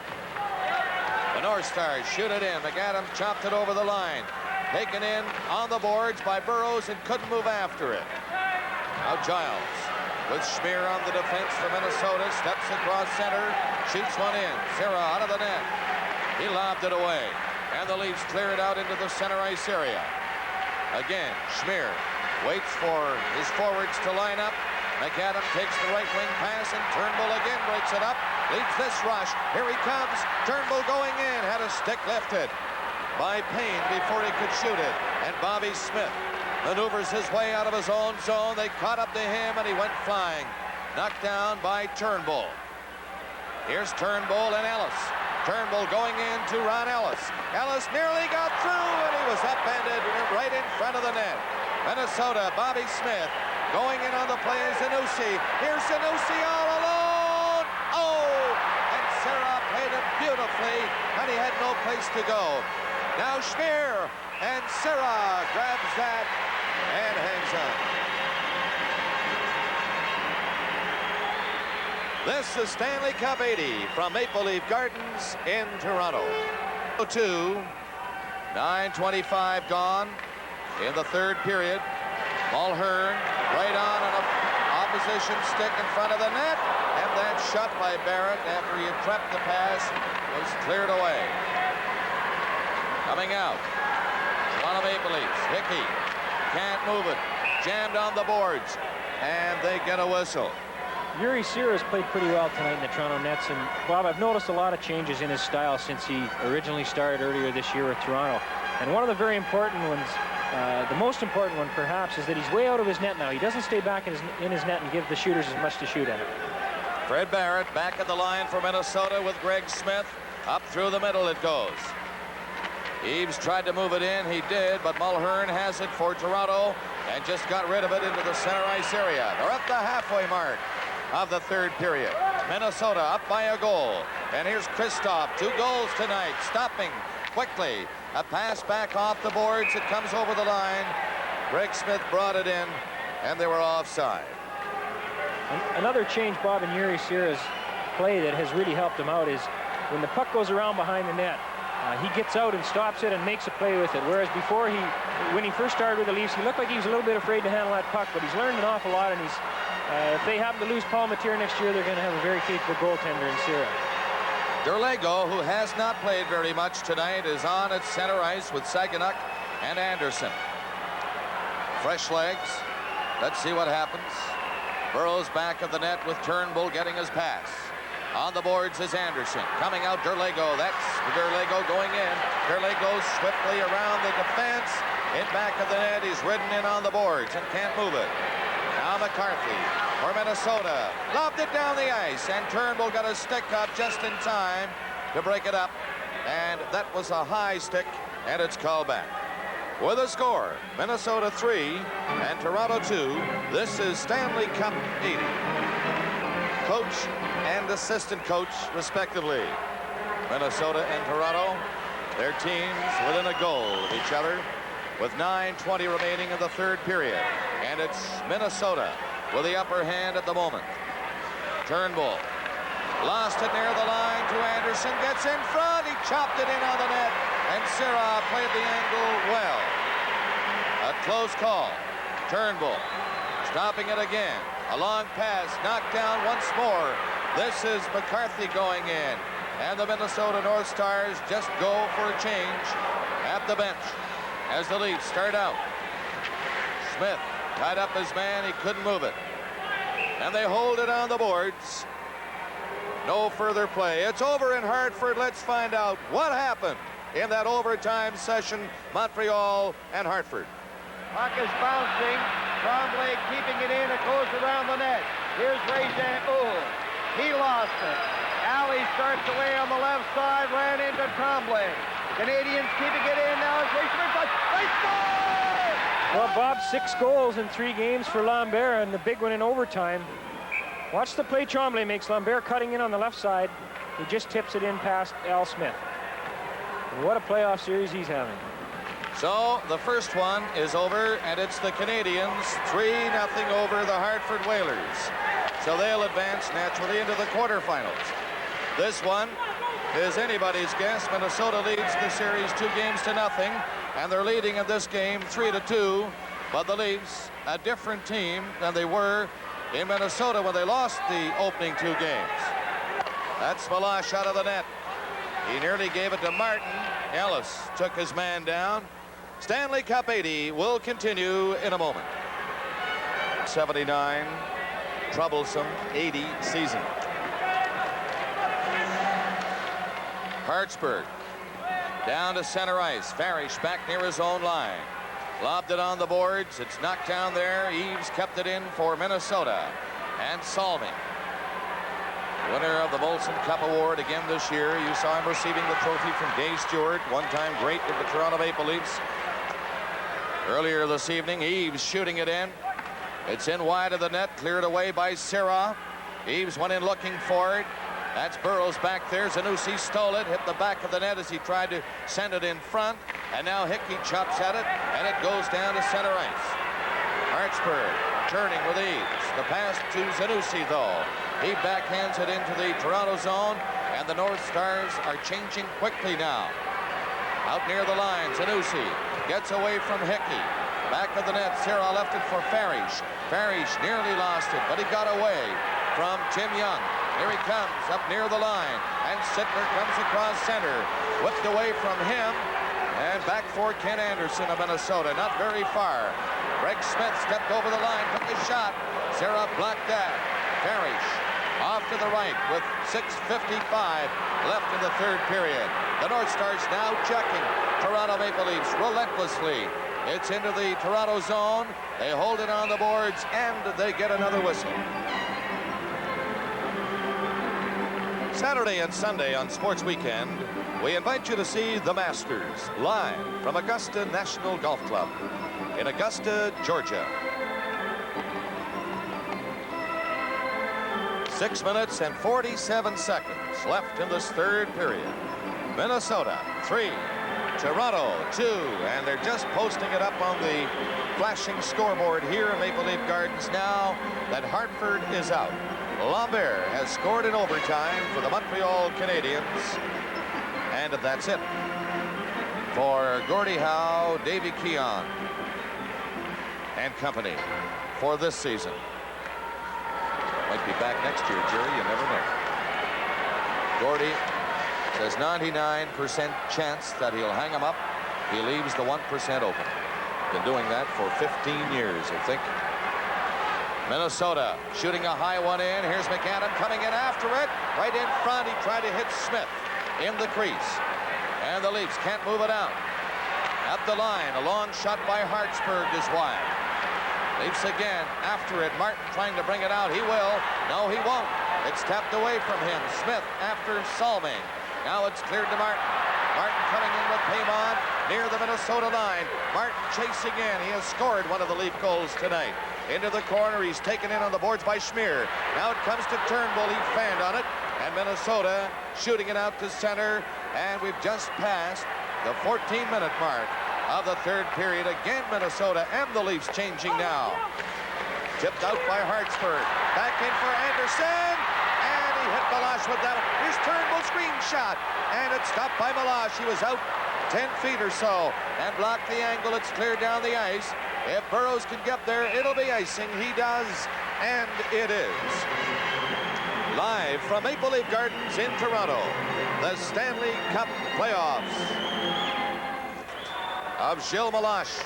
The North Stars shoot it in. McAdam chopped it over the line. Taken in on the boards by Burroughs and couldn't move after it. Now Giles with Schmier on the defense for Minnesota. Steps across center. Shoots one in. Sirrah out of the net. He lobbed it away. And the Leafs clear it out into the center ice area. Again, Schmier waits for his forwards to line up. McAdam takes the right wing pass, and Turnbull again breaks it up. Leads this rush. Here he comes. Turnbull going in. Had a stick lifted by Payne before he could shoot it. And Bobby Smith maneuvers his way out of his own zone. They caught up to him, and he went flying. Knocked down by Turnbull. Here's Turnbull and Ellis. Turnbull going in to Ron Ellis. Ellis nearly got through, and he was upended right in front of the net. Minnesota, Bobby Smith going in on the play is Zanussi. Here's Zanussi all alone. Oh, and Sirrah played it beautifully, and he had no place to go. Now Schmier, and Sirrah grabs that and hangs on. This is Stanley Cup 80 from Maple Leaf Gardens in Toronto. 2, 9:25 gone in the third period. Mulhern right on an opposition stick in front of the net, and that shot by Barrett after he had prepped the pass was cleared away. Coming out, Toronto Maple Leafs. Hickey can't move it. Jammed on the boards, and they get a whistle. Yuri Sierra has played pretty well tonight in the Toronto Nets, and Bob, I've noticed a lot of changes in his style since he originally started earlier this year with Toronto. And one of the very important ones, the most important one perhaps, is that he's way out of his net now. He doesn't stay back in his net and give the shooters as much to shoot at it. Fred Barrett back at the line for Minnesota with Greg Smith. Up through the middle it goes. Eaves tried to move it in. He did, but Mulhern has it for Toronto and just got rid of it into the center ice area. They're at the halfway mark of the third period. Minnesota up by a goal. And here's Kristoff. 2 goals tonight. Stopping quickly. A pass back off the boards. It comes over the line. Greg Smith brought it in, and they were offside. Another change, Bob, in Yuri Sierra's play that has really helped him out is when the puck goes around behind the net, he gets out and stops it and makes a play with it. Whereas before, when he first started with the Leafs, he looked like he was a little bit afraid to handle that puck, but he's learned an awful lot, and if they happen to lose Paul Matier next year, they're going to have a very capable goaltender in Sierra. Derlego, who has not played very much tonight, is on at center ice with Saganuk and Anderson. Fresh legs. Let's see what happens. Burrows back of the net with Turnbull getting his pass. On the boards is Anderson. Coming out, Derlego. That's Derlego going in. Derlego swiftly around the defense. In back of the net. He's ridden in on the boards and can't move it. Now McCarthy for Minnesota. Lobbed it down the ice, and Turnbull got a stick up just in time to break it up. And that was a high stick, and it's called back. With a score, Minnesota 3 and Toronto 2. This is Stanley Cup 80. Coach and assistant coach, respectively. Minnesota and Toronto, their teams within a goal of each other with 9:20 remaining in the third period. And it's Minnesota with the upper hand at the moment. Turnbull lost it near the line to Anderson. Gets in front. He chopped it in on the net. And Sirah played the angle well. A close call. Turnbull stopping it again. A long pass, knocked down once more. This is McCarthy going in. And the Minnesota North Stars just go for a change at the bench as the Leafs start out. Smith tied up his man. He couldn't move it. And they hold it on the boards. No further play. It's over in Hartford. Let's find out what happened in that overtime session, Montreal and Hartford. Puck is bouncing. Tremblay keeping it in. It goes around the net. Here's Ray Jean. He lost it. Alley starts away on the left side. Ran into Tremblay. Canadians keeping it in. Now it's Ray Smith. They score! Well, Bob, 6 goals in 3 games for Lambert, and the big one in overtime. Watch the play Tremblay makes. Lambert cutting in on the left side. He just tips it in past Al Smith. And what a playoff series he's having. So the first one is over, and it's the Canadians 3-0 over the Hartford Whalers. So they'll advance naturally into the quarterfinals. This one is anybody's guess. Minnesota leads the series 2-0, and they're leading in this game 3-2. But the Leafs, a different team than they were in Minnesota when they lost the opening 2 games. That's Malash out of the net. He nearly gave it to Martin. Ellis took his man down. Stanley Cup 80 will continue in a moment. 79, troublesome 80 season. Hartsburg down to center ice. Farish back near his own line. Lobbed it on the boards. It's knocked down there. Eaves kept it in for Minnesota. And Salming, winner of the Molson Cup Award again this year. You saw him receiving the trophy from Gay Stewart, one-time great of the Toronto Maple Leafs. Earlier this evening, Eaves shooting it in. It's in wide of the net, cleared away by Sirah. Eaves went in looking for it. That's Burrows back there. Zanussi stole it, hit the back of the net as he tried to send it in front. And now Hickey chops at it, and it goes down to center ice. Hartsburg turning with ease. The pass to Zanussi, though. He backhands it into the Toronto zone, and the North Stars are changing quickly now. Out near the line, Zanussi gets away from Hickey. Back of the net, Sirah left it for Farish. Farish nearly lost it, but he got away from Tim Young. Here he comes up near the line, and Sittler comes across center. Whipped away from him, and back for Ken Anderson of Minnesota, not very far. Greg Smith stepped over the line, took a shot. Sirah blocked that. Parrish off to the right with 6:55 left in the third period. The North Stars now checking Toronto Maple Leafs relentlessly. It's into the Toronto zone. They hold it on the boards, and they get another whistle. Saturday and Sunday on Sports Weekend, we invite you to see the Masters live from Augusta National Golf Club in Augusta, Georgia. 6 minutes and 47 seconds left in this third period. Minnesota 3, Toronto 2, and they're just posting it up on the flashing scoreboard here in Maple Leaf Gardens now that Hartford is out. Lambert has scored in overtime for the Montreal Canadiens, and that's it for Gordie Howe, Davy Keon, and company for this season. Might be back next year, Jerry, you never know. Gordie says 99% chance that he'll hang him up. He leaves the 1% open. Been doing that for 15 years, I think. Minnesota shooting a high one in. Here's McAdam coming in after it. Right in front, he tried to hit Smith in the crease. And the Leafs can't move it out. At the line, a long shot by Hartsburg is wide. Leafs again after it. Martin trying to bring it out. He will. No, he won't. It's tapped away from him. Smith after Salming. Now it's cleared to Martin. Martin coming in with Paymon near the Minnesota line. Martin chasing in. He has scored one of the Leaf goals tonight. Into the corner. He's taken in on the boards by Schmier. Now it comes to Turnbull. He fanned on it. And Minnesota shooting it out to center. And we've just passed the 14-minute mark of the third period. Again, Minnesota and the Leafs changing now. Tipped out by Hartsburg. Back in for Anderson. And he hit Meloche with that. Here's Turnbull's screen shot. And it's stopped by Meloche. He was out 10 feet or so and blocked the angle. It's cleared down the ice. If Burroughs can get there, it'll be icing. He does, and it is. Live from Maple Leaf Gardens in Toronto, the Stanley Cup playoffs of Gilles Meloche.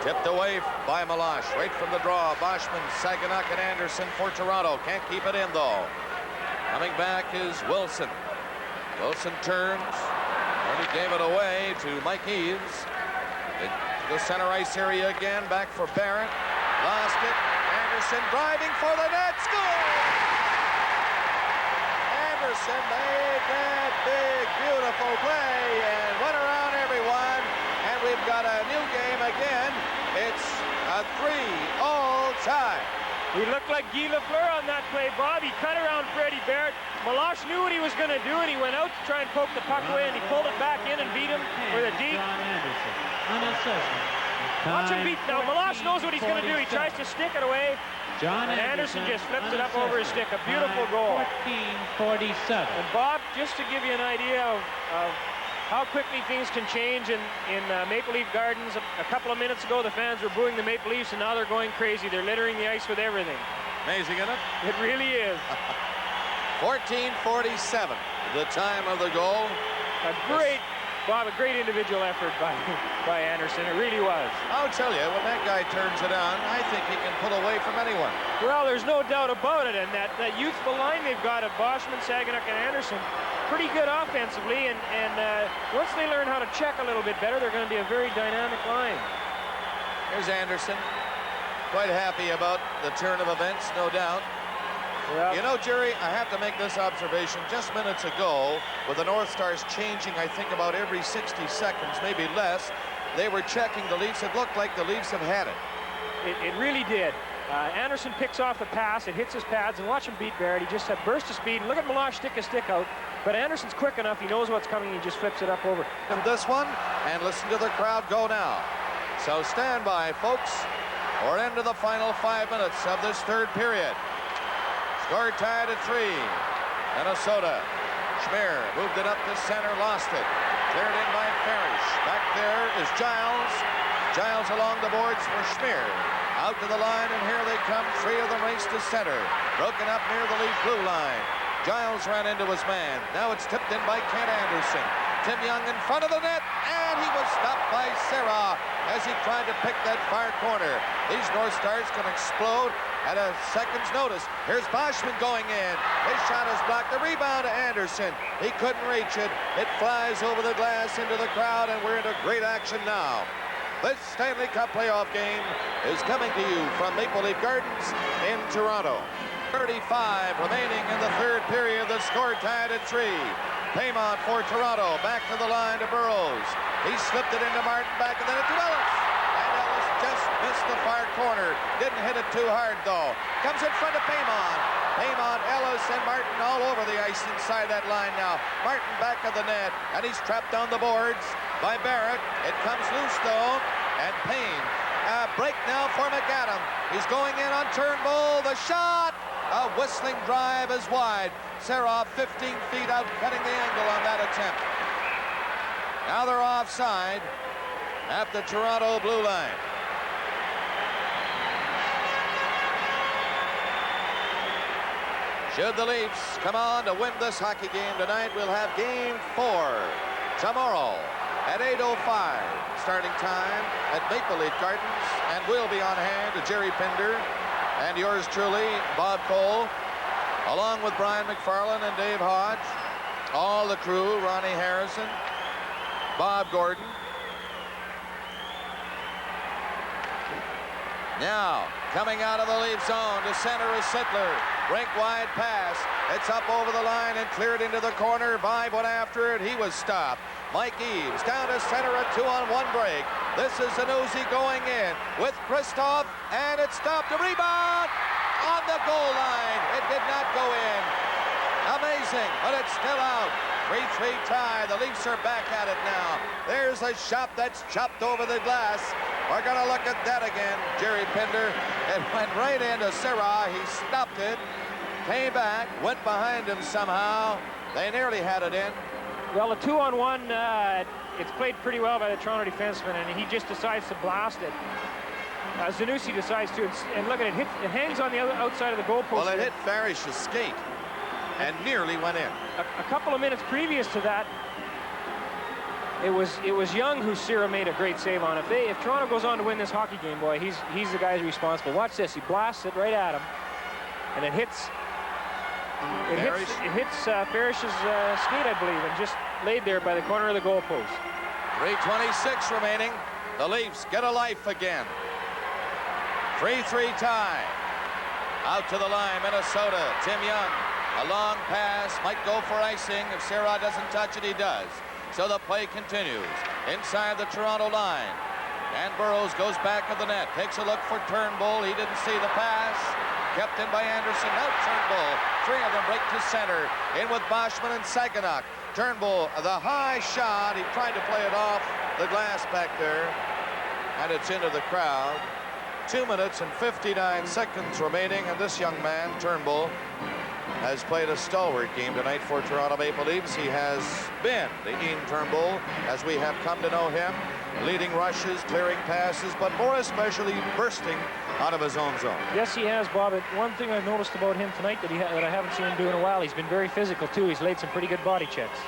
Tipped away by Meloche, right from the draw. Boschman, Saganuk, and Anderson for Toronto. Can't keep it in, though. Coming back is Wilson. Wilson turns. Already gave it away to Mike Eaves. The center ice area again, back for Barrett. Lost it. Anderson driving for the net. Score! Anderson made that big, beautiful play and went around everyone. And we've got a new game again. It's a 3-all tie. He looked like Guy Lafleur on that play, Bob. He cut around Freddie Barrett. Meloche knew what he was going to do, and he went out to try and poke the puck away, and he pulled it back in and beat him with a deke. Watch him beat. Now, Meloche knows what he's going to do. He tries to stick it away, and Anderson just flips it up over his stick. A beautiful goal. 14-47. And Bob, just to give you an idea of how quickly things can change in Maple Leaf Gardens. A couple of minutes ago, the fans were booing the Maple Leafs, and now they're going crazy. They're littering the ice with everything. Amazing, isn't it? It really is. 14:47, the time of the goal. Bob, a great individual effort by Anderson. It really was. I'll tell you, when that guy turns it on, I think he can pull away from anyone. Well, there's no doubt about it. And that youthful line they've got of Boschman, Saganuk, and Anderson, pretty good offensively. And once they learn how to check a little bit better, they're going to be a very dynamic line. Here's Anderson. Quite happy about the turn of events, no doubt. Yep. You know, Jerry, I have to make this observation. Just minutes ago, with the North Stars changing, I think, about every 60 seconds, maybe less, they were checking the Leafs. It looked like the Leafs have had it. It really did. Anderson picks off the pass. It hits his pads, and watch him beat Barrett. He just had burst of speed. And look at Meloche stick his stick out. But Anderson's quick enough. He knows what's coming. He just flips it up over. And this one, and listen to the crowd go now. So stand by, folks. We're into the final 5 minutes of this third period. Score tied at 3. Minnesota. Schmier moved it up to center, lost it. Cleared in by Parrish. Back there is Giles. Giles along the boards for Schmier. Out to the line, and here they come. 3 of them race to center. Broken up near the Leaf blue line. Giles ran into his man. Now it's tipped in by Kent Anderson. Tim Young in front of the net, and he was stopped by Serra as he tried to pick that far corner. These North Stars can explode at a second's notice. Here's Boschman going in. His shot is blocked. The rebound to Anderson. He couldn't reach it. It flies over the glass into the crowd, and we're into great action now. This Stanley Cup playoff game is coming to you from Maple Leaf Gardens in Toronto. 35 remaining in the third period. The score tied at 3. Paymont for Toronto. Back to the line to Burrows. He slipped it into Martin, back and then into Ellis. And Ellis just missed the far corner. Didn't hit it too hard, though. Comes in front of Paymont. Paymont, Ellis, and Martin all over the ice inside that line now. Martin back of the net, and he's trapped down the boards by Barrett. It comes loose, though, and Payne. Break now for McAdam. He's going in on Turnbull. The shot! A whistling drive is wide. Serov 15 feet out, cutting the angle on that attempt. Now they're offside at the Toronto blue line. Should the Leafs come on to win this hockey game tonight, we'll have game 4 tomorrow at 8:05 starting time at Maple Leaf Gardens, and we'll be on hand to Jerry Pinder and yours truly, Bob Cole, along with Brian McFarland and Dave Hodge, all the crew, Ronnie Harrison, Bob Gordon. Now, coming out of the Leaf zone to center is Sittler. Rink wide pass. It's up over the line and cleared into the corner. Vibe went after it. He was stopped. Mike Eaves down to center, a 2-on-1 break. This is Zanuzzi going in with Kristoff, and it stopped. A rebound on the goal line. It did not go in. Amazing, but it's still out. 3-3 tie. The Leafs are back at it now. There's a shot that's chopped over the glass. We're going to look at that again. Jerry Pinder. It went right into Sirrah. He stopped it, came back, went behind him somehow. They nearly had it in. Well, a 2-on-1, it's played pretty well by the Toronto defenseman, and he just decides to blast it. Zanussi decides to, and look at it, it hangs on the outside of the goalpost. Well, it hit Farish's skate and nearly went in. A couple of minutes previous to that, it was Young who Sierra made a great save on. If Toronto goes on to win this hockey game, boy, he's the guy who's responsible. Watch this. He blasts it right at him, and it hits Farish's skate, I believe, and just laid there by the corner of the goalpost. 3:26 remaining. The Leafs get a life again. 3-3 tie. Out to the line, Minnesota. Tim Young. A long pass. Might go for icing. If Sirrah doesn't touch it, he does. So the play continues inside the Toronto line. And Burrows goes back of the net. Takes a look for Turnbull. He didn't see the pass. Kept in by Anderson. Now Turnbull. 3 of them break to center. In with Boschman and Saganok. Turnbull, the high shot. He tried to play it off the glass back there. And it's into the crowd. 2 minutes and 59 seconds remaining. And this young man, Turnbull, has played a stalwart game tonight for Toronto Maple Leafs. He has been the Ian Turnbull, as we have come to know him, leading rushes, clearing passes, but more especially bursting out of his own zone. Yes, he has, Bob. One thing I've noticed about him tonight that I haven't seen him do in a while, he's been very physical, too. He's laid some pretty good body checks.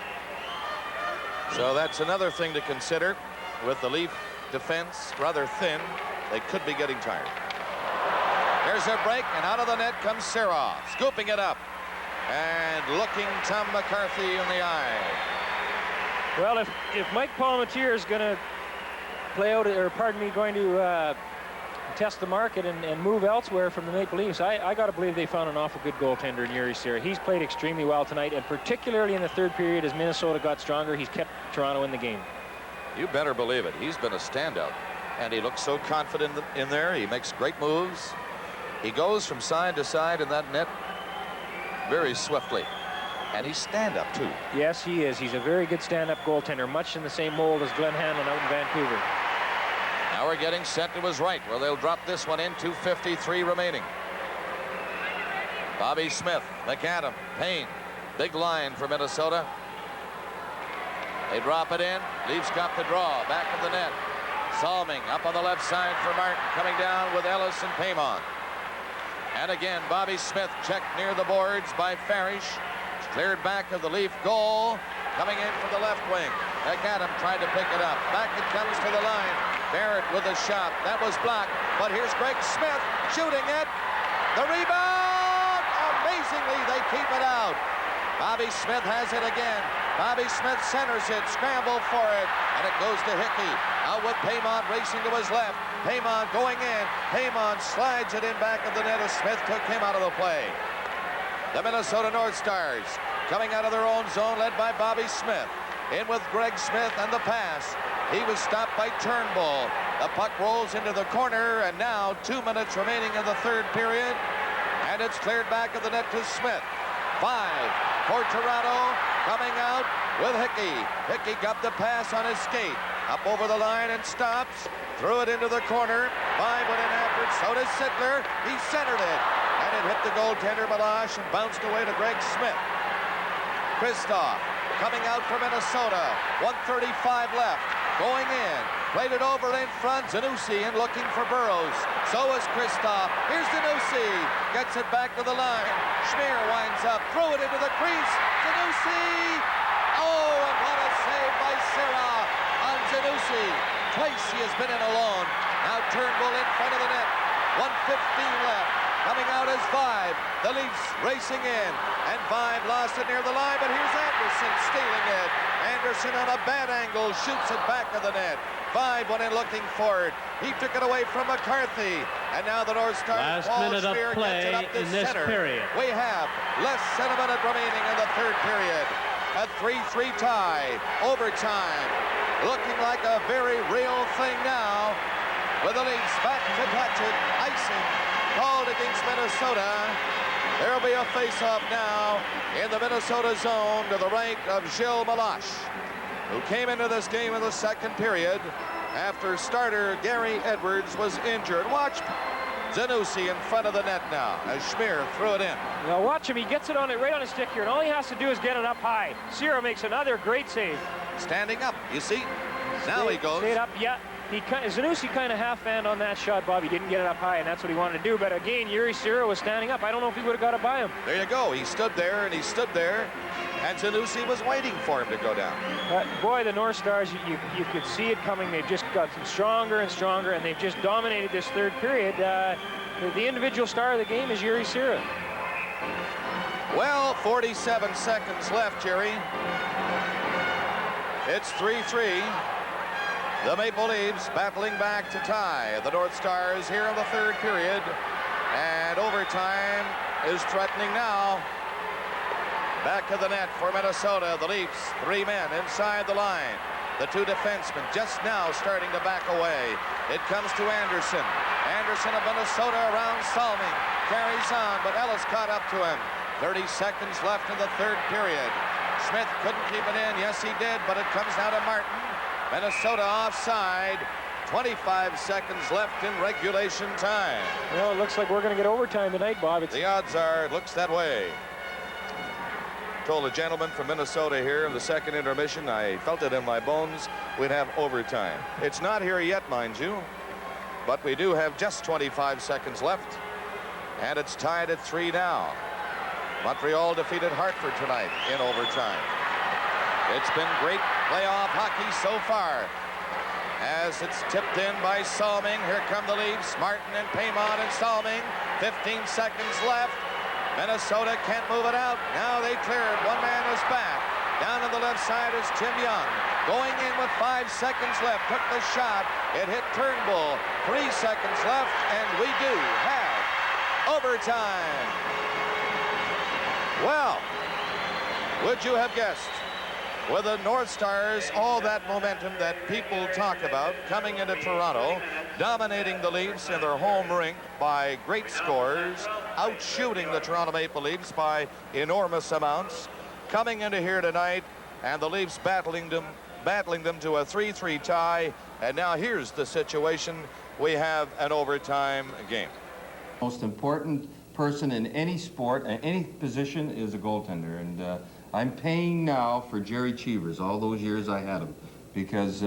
So that's another thing to consider. With the Leaf defense rather thin, they could be getting tired. There's a break, and out of the net comes Sirrah, scooping it up and looking Tom McCarthy in the eye. Well, if Mike Palmateer is going to play out, or pardon me, going to test the market and move elsewhere from the Maple Leafs, I got to believe they found an awful good goaltender in Yuri Sierra. He's played extremely well tonight, and particularly in the third period as Minnesota got stronger, he's kept Toronto in the game. You better believe it. He's been a standout, and he looks so confident in there. He makes great moves. He goes from side to side in that net very swiftly. And he's stand-up, too. Yes, he is. He's a very good stand-up goaltender, much in the same mold as Glenn Hanlon out in Vancouver. Now we're getting set to his right, where they'll drop this one in. 2:53 remaining. Bobby Smith, McAdam, Payne. Big line for Minnesota. They drop it in. Leafs got the draw. Back of the net. Salming up on the left side for Martin. Coming down with Ellis and Paymont. And again, Bobby Smith checked near the boards by Farish. Cleared back of the Leaf goal. Coming in from the left wing. McAdam tried to pick it up. Back it comes to the line. Barrett with a shot. That was blocked. But here's Greg Smith shooting it. The rebound! Amazingly, they keep it out. Bobby Smith has it again. Bobby Smith centers it, scramble for it, and it goes to Hickey. Out with Paymont racing to his left. Paymont going in. Paymont slides it in back of the net as Smith took him out of the play. The Minnesota North Stars coming out of their own zone, led by Bobby Smith. In with Greg Smith and the pass. He was stopped by Turnbull. The puck rolls into the corner, and now 2 minutes remaining in the third period. And it's cleared back of the net to Smith. 5 for Toronto, coming out with Hickey. Hickey got the pass on his skate. Up over the line and stops. Threw it into the corner. 5 went in after it. So does Sittler. He centered it. And it hit the goaltender Meloche and bounced away to Greg Smith. Kristoff coming out for Minnesota. 1:35 left. Going in. Played it over in front. Zanussi in looking for Burroughs. So is Kristoff. Here's Zanussi. Gets it back to the line. Schmier winds up. Threw it into the crease. Zanussi. Oh, and what a save by Sirrah on Zanussi. Twice he has been in alone. Now Turnbull in front of the net. 1:15 left. Coming out is Vibe. The Leafs racing in. And Vibe lost it near the line, but here's Anderson stealing it. Anderson on a bad angle shoots it back of the net. Vibe went in looking for it. He took it away from McCarthy. And now the North Stars. Last minute of play in this period. We have less than a minute remaining in the third period. A 3-3 tie. Overtime. Looking like a very real thing now. With the Leafs back to touch it. Icing called against Minnesota. There'll be a face-off now in the Minnesota zone to the right of Gilles Meloche, who came into this game in the second period after starter Gary Edwards was injured. Watch Zanussi in front of the net now as Schmier threw it in. Now watch him. He gets it on it right on his stick here, and all he has to do is get it up high. Sierra makes another great save. Standing up, you see? Now he goes. Stayed up, yeah. Zanussi kind of half-fanned on that shot, Bob. He didn't get it up high, and that's what he wanted to do. But again, Yuri Sierra was standing up. I don't know if he would have got it by him. There you go. He stood there, and he stood there, and Zanussi was waiting for him to go down. But boy, the North Stars, you could see it coming. They've just gotten stronger and stronger, and they've just dominated this third period. The individual star of the game is Yuri Sierra. Well, 47 seconds left, Jerry. It's 3-3. The Maple Leafs battling back to tie the North Stars here in the third period. And overtime is threatening now. Back of the net for Minnesota. The Leafs, 3 men inside the line. The 2 defensemen just now starting to back away. It comes to Anderson. Anderson of Minnesota around Salming. Carries on, but Ellis caught up to him. 30 seconds left in the third period. Smith couldn't keep it in. Yes, he did, but it comes now to Martin. Minnesota offside. 25 seconds left in regulation time. Well, it looks like we're going to get overtime tonight, Bob. The odds are it looks that way. Told a gentleman from Minnesota here in the second intermission, I felt it in my bones, we'd have overtime. It's not here yet, mind you, but we do have just 25 seconds left, and it's tied at 3 now. Montreal defeated Hartford tonight in overtime. It's been great playoff hockey so far. As it's tipped in by Salming, here come the Leafs. Martin and Paymont and Salming. 15 seconds left. Minnesota can't move it out. Now they clear it. 1 man is back. Down on the left side is Tim Young. Going in with 5 seconds left. Took the shot. It hit Turnbull. 3 seconds left, and we do have overtime. Well, would you have guessed? With the North Stars, all that momentum that people talk about coming into Toronto, dominating the Leafs in their home rink by great scores, outshooting the Toronto Maple Leafs by enormous amounts, coming into here tonight, and the Leafs battling them to a 3-3 tie, and now here's the situation. We have an overtime game. Most important person in any sport, any position, is a goaltender, and I'm paying now for Jerry Cheevers, all those years I had him, because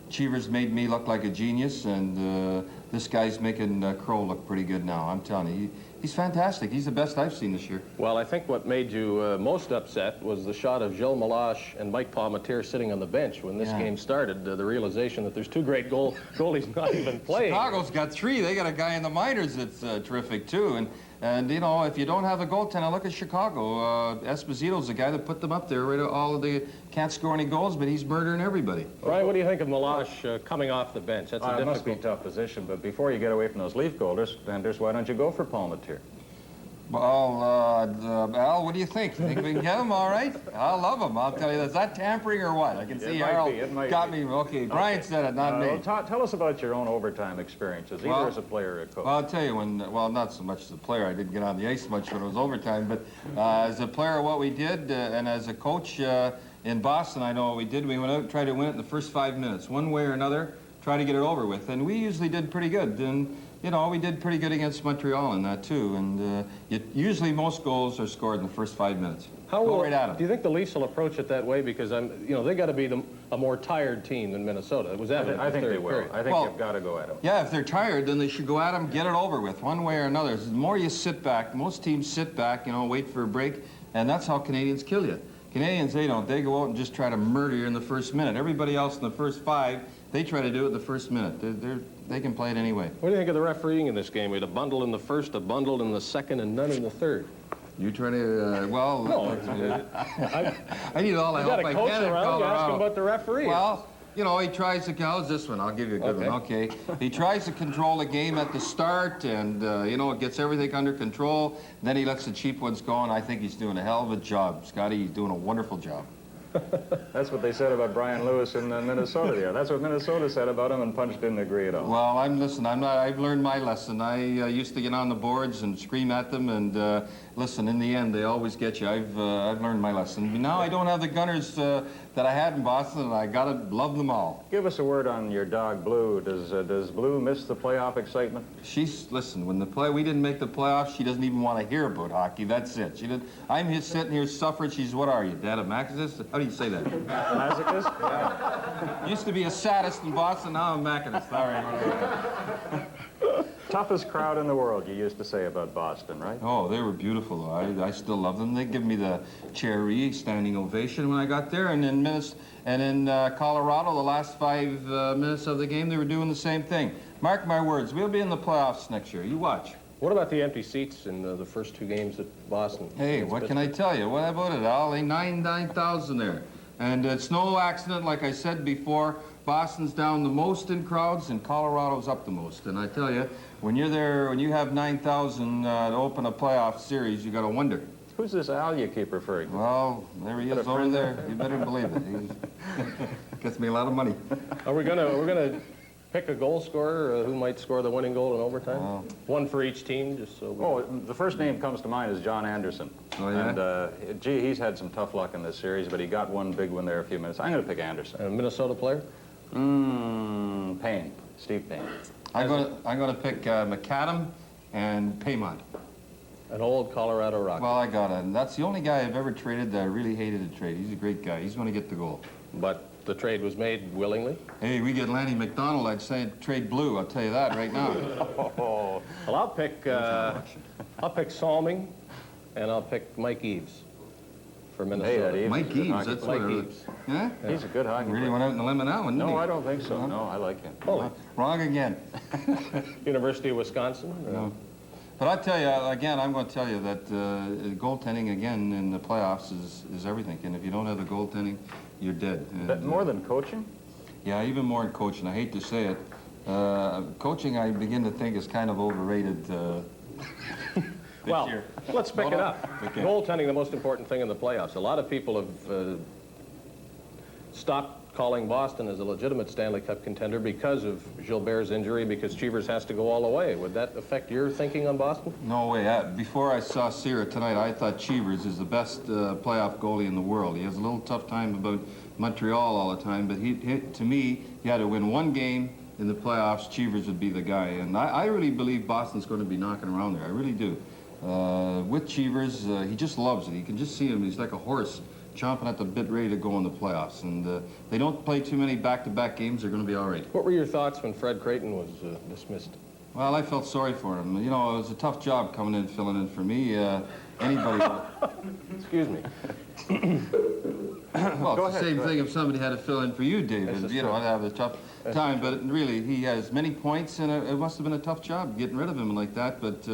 Cheevers made me look like a genius, and this guy's making Crow look pretty good now. I'm telling you, he's fantastic. He's the best I've seen this year. Well, I think what made you most upset was the shot of Gilles Meloche and Mike Palmateer sitting on the bench when this game started. The realization that there's two great goalies not even playing. Chicago's got 3. They got a guy in the minors that's terrific, too. And you know, if you don't have a goaltender, look at Chicago. Esposito's the guy that put them up there. Right, all of the can't score any goals, but he's murdering everybody. Brian, what do you think of Meloche coming off the bench? That's a It must be a tough position, but before you get away from those Leaf goaltenders, why don't you go for Palmateer? Well, Al, what do you think? You think we can get him all right? I love him. I'll tell you, is that tampering or what? I can see Harold got me. Okay, Brian said it, not me. Well, tell us about your own overtime experiences, either as a player or a coach. Well, I'll tell you, not so much as a player. I didn't get on the ice much when it was overtime, but as a player, what we did, and as a coach in Boston, I know what we did. We went out and tried to win it in the first 5 minutes, one way or another, try to get it over with, and we usually did pretty good. And you know, we did pretty good against Montreal in that, too. And usually most goals are scored in the first 5 minutes. Go right at 'em. Do you think the Leafs will approach it that way? Because, they got to be a more tired team than Minnesota. It was evident. I think they will. I think you've got to go at them. Yeah, if they're tired, then they should go at them, get it over with, one way or another. The more you sit back, most teams sit back, wait for a break, and that's how Canadians kill you. Canadians, they don't. They go out and just try to murder you in the first minute. Everybody else in the first 5, they try to do it in the first minute. They can play it anyway. What do you think of the refereeing in this game? We had a bundle in the first, a bundle in the second, and none in the third. You trying to, No. I need all the help I can. You got a coach around, you ask him about the referee. Well, he tries to, how's this one? I'll give you a good one, okay. He tries to control the game at the start and, gets everything under control. Then he lets the cheap ones go, and I think he's doing a hell of a job. Scotty, he's doing a wonderful job. That's what they said about Brian Lewis in Minnesota there. That's what Minnesota said about him, and Punch didn't agree at all. Well, I've learned my lesson. I used to get on the boards and scream at them, and listen, in the end, they always get you. I've learned my lesson. Now I don't have the gunners that I had in Boston, and I gotta love them all. Give us a word on your dog, Blue. Does Blue miss the playoff excitement? Listen, when we didn't make the playoffs, she doesn't even want to hear about hockey. That's it. I'm here sitting here suffering. She's, what are you, Dad, a masochist? How do you say that? Masochist? Yeah. Used to be a sadist in Boston, now I'm a masochist. All right. Toughest crowd in the world, you used to say about Boston, right? Oh, they were beautiful, though. I still love them. They give me the cherry standing ovation when I got there. And in Colorado, the last 5 minutes of the game, they were doing the same thing. Mark my words, we'll be in the playoffs next year. You watch. What about the empty seats in the first 2 games at Boston? Hey, what can I tell you? What about it, Al? 9,000 there. And it's no accident, like I said before, Boston's down the most in crowds and Colorado's up the most. And I tell you, when you're there, when you have 9,000 to open a playoff series, you got to wonder. Who's this Al you keep referring to? Well, there he is over there. You better believe it. He gets me a lot of money. We're gonna pick a goal scorer who might score the winning goal in overtime? One for each team, just so... the first name comes to mind is John Anderson. Oh, yeah? And, he's had some tough luck in this series, but he got one big one there a few minutes. I'm going to pick Anderson. A Minnesota player? Payne. Steve Payne. I'm going to pick McAdam and Paymont. An old Colorado Rocky. Well, I got it. And that's the only guy I've ever traded that I really hated to trade. He's a great guy. He's going to get the goal. But the trade was made willingly? Hey, we get Lanny McDonald, I'd say trade Blue. I'll tell you that right now. Well, I'll pick Salming, and I'll pick Mike Eaves for Minnesota. Hey, Mike Eaves, that's Mike Eaves. Yeah? He's a good hockey player. Really went out on the limb on that one, didn't he? No, I don't think so. No, I like him. Wrong again. University of Wisconsin? No. But I'll tell you, again, I'm going to tell you that goaltending, again, in the playoffs is everything. And if you don't have the goaltending, you're dead. But more than coaching? Yeah, even more than coaching. I hate to say it. Coaching, I begin to think, is kind of overrated Well, year. let's pick it up. Okay. Goaltending, the most important thing in the playoffs. A lot of people have stopped calling Boston as a legitimate Stanley Cup contender because of Gilbert's injury, because Cheevers has to go all the way. Would that affect your thinking on Boston? No way. Before I saw Sierra tonight, I thought Cheevers is the best playoff goalie in the world. He has a little tough time about Montreal all the time, but to me, he had to win one game in the playoffs. Cheevers would be the guy, and I really believe Boston's going to be knocking around there. I really do. With Cheevers, he just loves it. You can just see him. He's like a horse chomping at the bit ready to go in the playoffs. And they don't play too many back-to-back games, they're going to be all right. What were your thoughts when Fred Creighton was dismissed? Well, I felt sorry for him. You know, it was a tough job coming in, filling in for me. Anybody... Excuse me. Well, Go it's ahead, the same thing if somebody had to fill in for you, David. You know, I'd have a tough time. But really, he has many points, and it must have been a tough job getting rid of him like that. But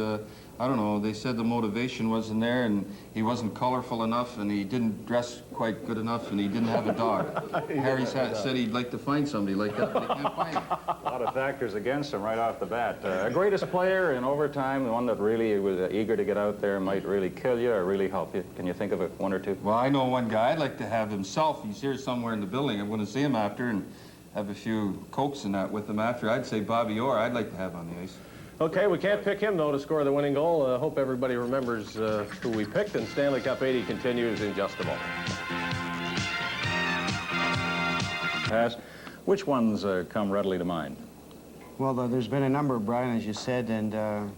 I don't know. They said the motivation wasn't there, and he wasn't colorful enough, and he didn't dress quite good enough, and he didn't have a dog. Harry said he'd like to find somebody like that, but he can't find him. A lot of factors against him right off the bat. Greatest player in overtime, the one that really was eager to get out there, might really kill you or really help you. Can you think of one or two? Well, I know one guy I'd like to have himself. He's here somewhere in the building. I'm going to see him after and have a few Cokes and that with him after. I'd say Bobby Orr I'd like to have on the ice. Okay, we can't pick him, though, to score the winning goal. Hope everybody remembers who we picked, and Stanley Cup 80 continues in just a moment. Pass. Which ones come readily to mind? Well, there's been a number, Brian, as you said, and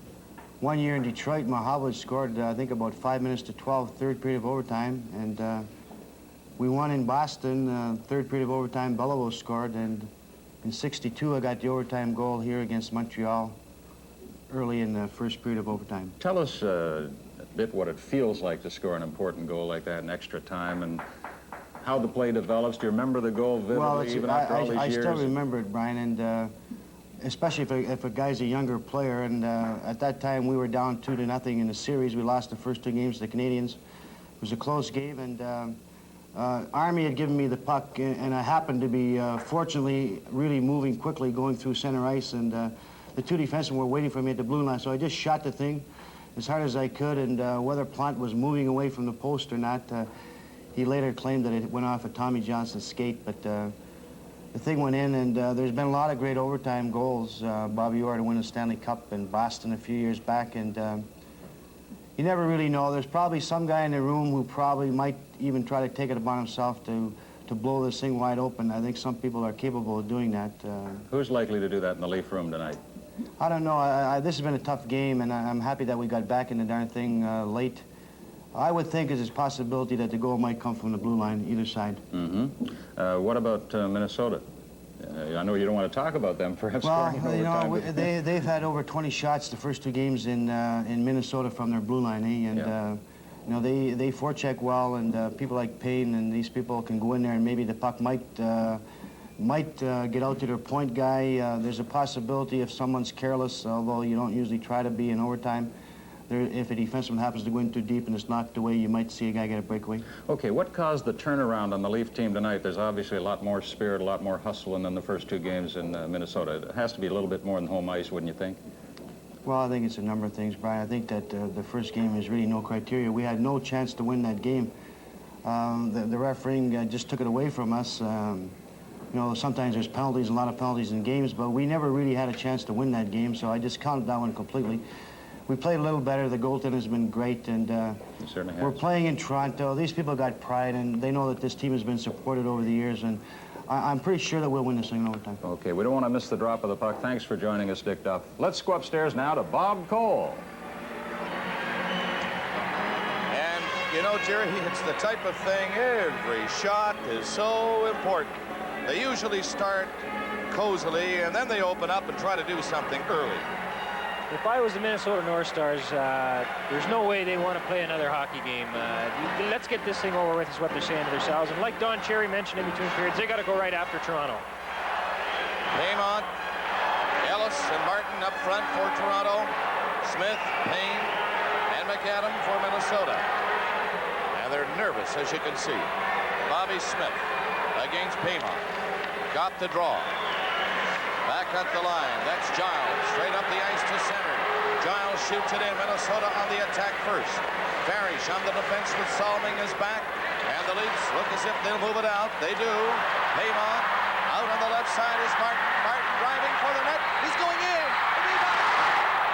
one year in Detroit, Mahavlich scored, I think, about 5 minutes to 12, third period of overtime, and we won in Boston, third period of overtime, Beliveau scored, and in '62, I got the overtime goal here against Montreal early in the first period of overtime. Tell us a bit what it feels like to score an important goal like that in extra time, and how the play develops. Do you remember the goal vividly, Well, even after all these years? I still remember it, Brian, and especially if a guy's a younger player. And at that time, we were down 2-0 in the series. We lost the first 2 games to the Canadians. It was a close game, and Army had given me the puck, and I happened to be, fortunately, really moving quickly, going through center ice, and the 2 defensemen were waiting for me at the blue line, so I just shot the thing as hard as I could, and whether Plant was moving away from the post or not, he later claimed that it went off of Tommy Johnson's skate, but the thing went in, and there's been a lot of great overtime goals. Bobby Orr to win the Stanley Cup in Boston a few years back, and you never really know. There's probably some guy in the room who probably might even try to take it upon himself to blow this thing wide open. I think some people are capable of doing that. Who's likely to do that in the Leaf room tonight? I don't know. This has been a tough game, and I'm happy that we got back in the darn thing late. I would think there's a possibility that the goal might come from the blue line, either side. Mm-hmm. What about Minnesota? I know you don't want to talk about them, perhaps. Well, you know, they've had over 20 shots the first 2 games in Minnesota from their blue line, eh? And yeah. you know, they forecheck well, and people like Payne and these people can go in there, and maybe the puck might get out to their point guy. There's a possibility if someone's careless, although you don't usually try to be in overtime. If a defenseman happens to go in too deep and it's knocked away, you might see a guy get a breakaway. Okay, what caused the turnaround on the Leaf team tonight? There's obviously a lot more spirit, a lot more hustle than the first 2 games in Minnesota. It has to be a little bit more than home ice, wouldn't you think? Well, I think it's a number of things, Brian. I think that the first game is really no criteria. We had no chance to win that game. The refereeing just took it away from us. You know, sometimes there's penalties, a lot of penalties in games, but we never really had a chance to win that game, so I just counted that one completely. We played a little better. The goaltending has been great, and we're playing in Toronto. These people got pride, and they know that this team has been supported over the years, and I'm pretty sure that we'll win this thing in overtime. Okay, we don't want to miss the drop of the puck. Thanks for joining us, Dick Duff. Let's go upstairs now to Bob Cole. And, you know, Jerry, it's the type of thing, every shot is so important. They usually start cozily, and then they open up and try to do something early. If I was the Minnesota North Stars, there's no way they want to play another hockey game. Let's get this thing over with is what they're saying to themselves. And like Don Cherry mentioned in between periods, they got to go right after Toronto. Paymont, Ellis, and Martin up front for Toronto. Smith, Payne, and McAdam for Minnesota. And they're nervous, as you can see. Bobby Smith against Paymont. Got the draw. Back at the line. That's Giles. Straight up the ice to center. Giles shoots it in. Minnesota on the attack first. Parrish on the defense with Salming is back. And the Leafs look as if they'll move it out. They do. Paymont out on the left side is Martin. Martin driving for the net. He's going in.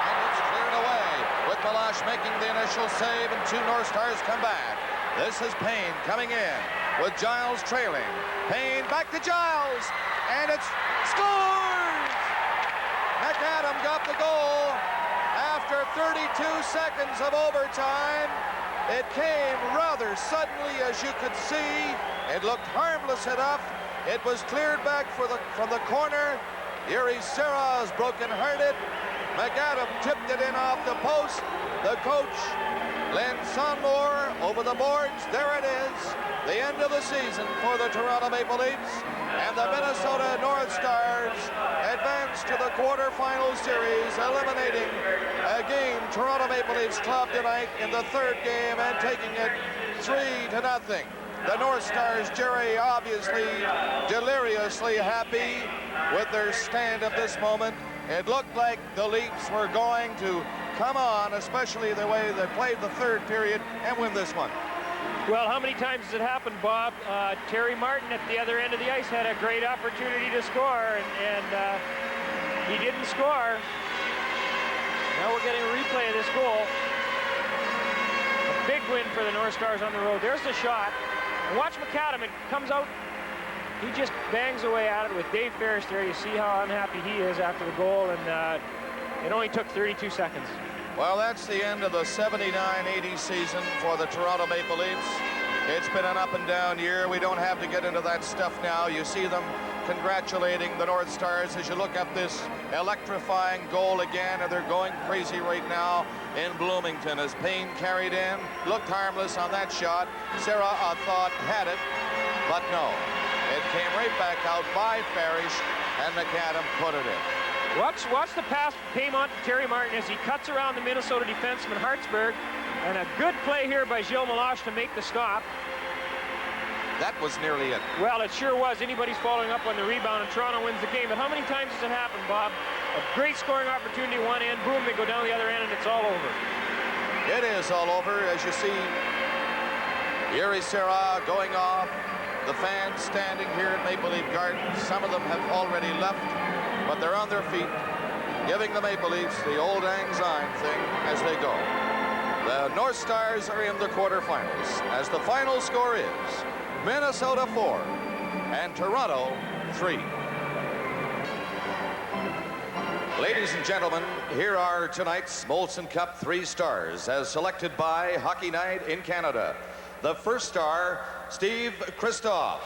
And it's cleared away with Meloche making the initial save, and 2 North Stars come back. This is Payne coming in with Giles trailing. Payne back to Giles. And it's scores! McAdam got the goal after 32 seconds of overtime. It came rather suddenly, as you could see. It looked harmless enough. It was cleared back from the corner. Yuri Serra is broken-hearted. McAdam tipped it in off the post. The coach, Len Sonmore, over the boards. There it is. The end of the season for the Toronto Maple Leafs. And the Minnesota North Stars advance to the quarterfinal series, eliminating a game Toronto Maple Leafs clubbed tonight in the third game and taking it 3-0. The North Stars, Jerry, obviously deliriously happy with their stand at this moment. It looked like the Leafs were going to come on, especially the way they played the third period, and win this one. Well, how many times has it happened, Bob? Terry Martin at the other end of the ice had a great opportunity to score, and he didn't score. Now we're getting a replay of this goal. A big win for the North Stars on the road. There's the shot. And watch McAdam. It comes out. He just bangs away at it with Dave Ferris there. You see how unhappy he is after the goal, and it only took 32 seconds. Well, that's the end of the 79-80 season for the Toronto Maple Leafs. It's been an up and down year. We don't have to get into that stuff now. You see them congratulating the North Stars as you look at this electrifying goal again, and they're going crazy right now in Bloomington as Payne carried in. Looked harmless on that shot. Serra, I thought, had it, but no. It came right back out by Farish, and McAdam put it in. Watch the pass came on to Terry Martin as he cuts around the Minnesota defenseman Hartsburg, and a good play here by Gilles Meloche to make the stop. That was nearly it. Well, it sure was. Anybody's following up on the rebound, and Toronto wins the game. But how many times has it happened, Bob? A great scoring opportunity one end, boom, they go down the other end, and it's all over. It is all over, as you see Yuri Serra going off. The fans standing here at Maple Leaf Gardens, some of them have already left, but they're on their feet, giving the Maple Leafs the old Lang Syne thing as they go. The North Stars are in the quarterfinals, as the final score is Minnesota 4 and Toronto 3. Ladies and gentlemen, here are tonight's Molson Cup 3 stars, as selected by Hockey Night in Canada. The first star, Steve Kristoff.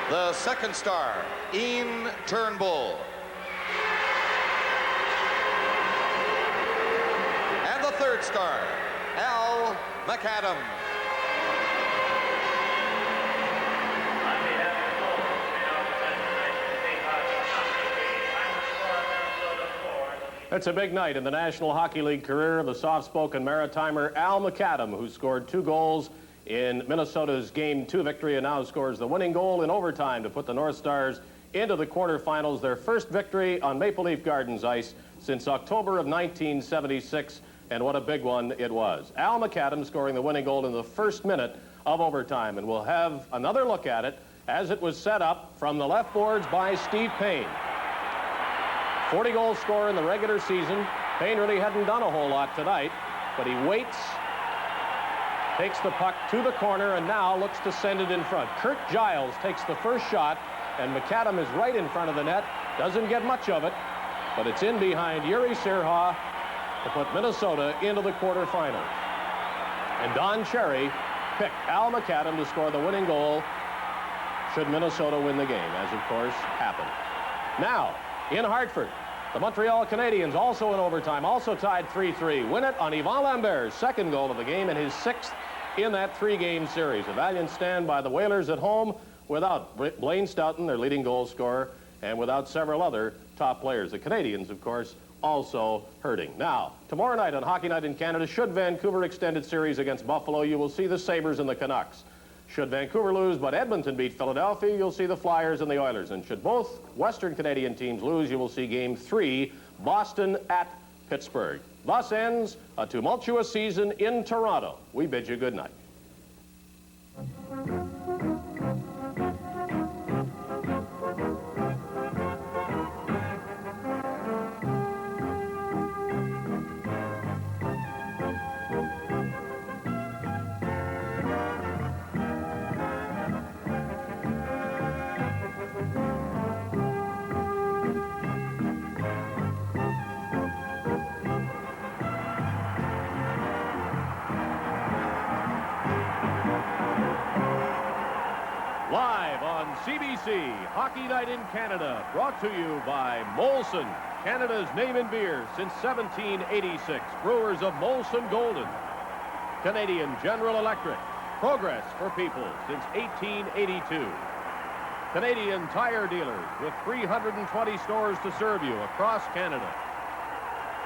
The second star, Ian Turnbull. And the third star, Al McAdam. It's a big night in the National Hockey League career of the soft-spoken Maritimer Al McAdam, who scored 2 goals in Minnesota's Game 2 victory and now scores the winning goal in overtime to put the North Stars into the quarterfinals, their first victory on Maple Leaf Gardens ice since October of 1976, and what a big one it was. Al McAdam scoring the winning goal in the first minute of overtime, and we'll have another look at it as it was set up from the left boards by Steve Payne. 40-goal scorer in the regular season. Payne really hadn't done a whole lot tonight, but he waits, takes the puck to the corner, and now looks to send it in front. Kurt Giles takes the first shot, and McAdam is right in front of the net. Doesn't get much of it, but it's in behind Yuri Serha to put Minnesota into the quarterfinals. And Don Cherry picked Al McAdam to score the winning goal should Minnesota win the game, as of course happened. Now, in Hartford, the Montreal Canadiens, also in overtime, also tied 3-3. Win it on Yvan Lambert's second goal of the game and his 6th in that 3-game series. A valiant stand by the Whalers at home without Blaine Stoughton, their leading goal scorer, and without several other top players. The Canadiens, of course, also hurting. Now, tomorrow night on Hockey Night in Canada, should Vancouver extend its series against Buffalo, you will see the Sabres and the Canucks. Should Vancouver lose but Edmonton beat Philadelphia, you'll see the Flyers and the Oilers. And should both Western Canadian teams lose, you will see Game 3, Boston at Pittsburgh. Thus ends a tumultuous season in Toronto. We bid you good night. CBC Hockey Night in Canada, brought to you by Molson, Canada's name in beer since 1786. Brewers of Molson Golden. Canadian General Electric, progress for people since 1882. Canadian Tire Dealers with 320 stores to serve you across Canada.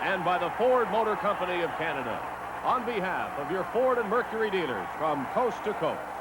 And by the Ford Motor Company of Canada, on behalf of your Ford and Mercury dealers from coast to coast.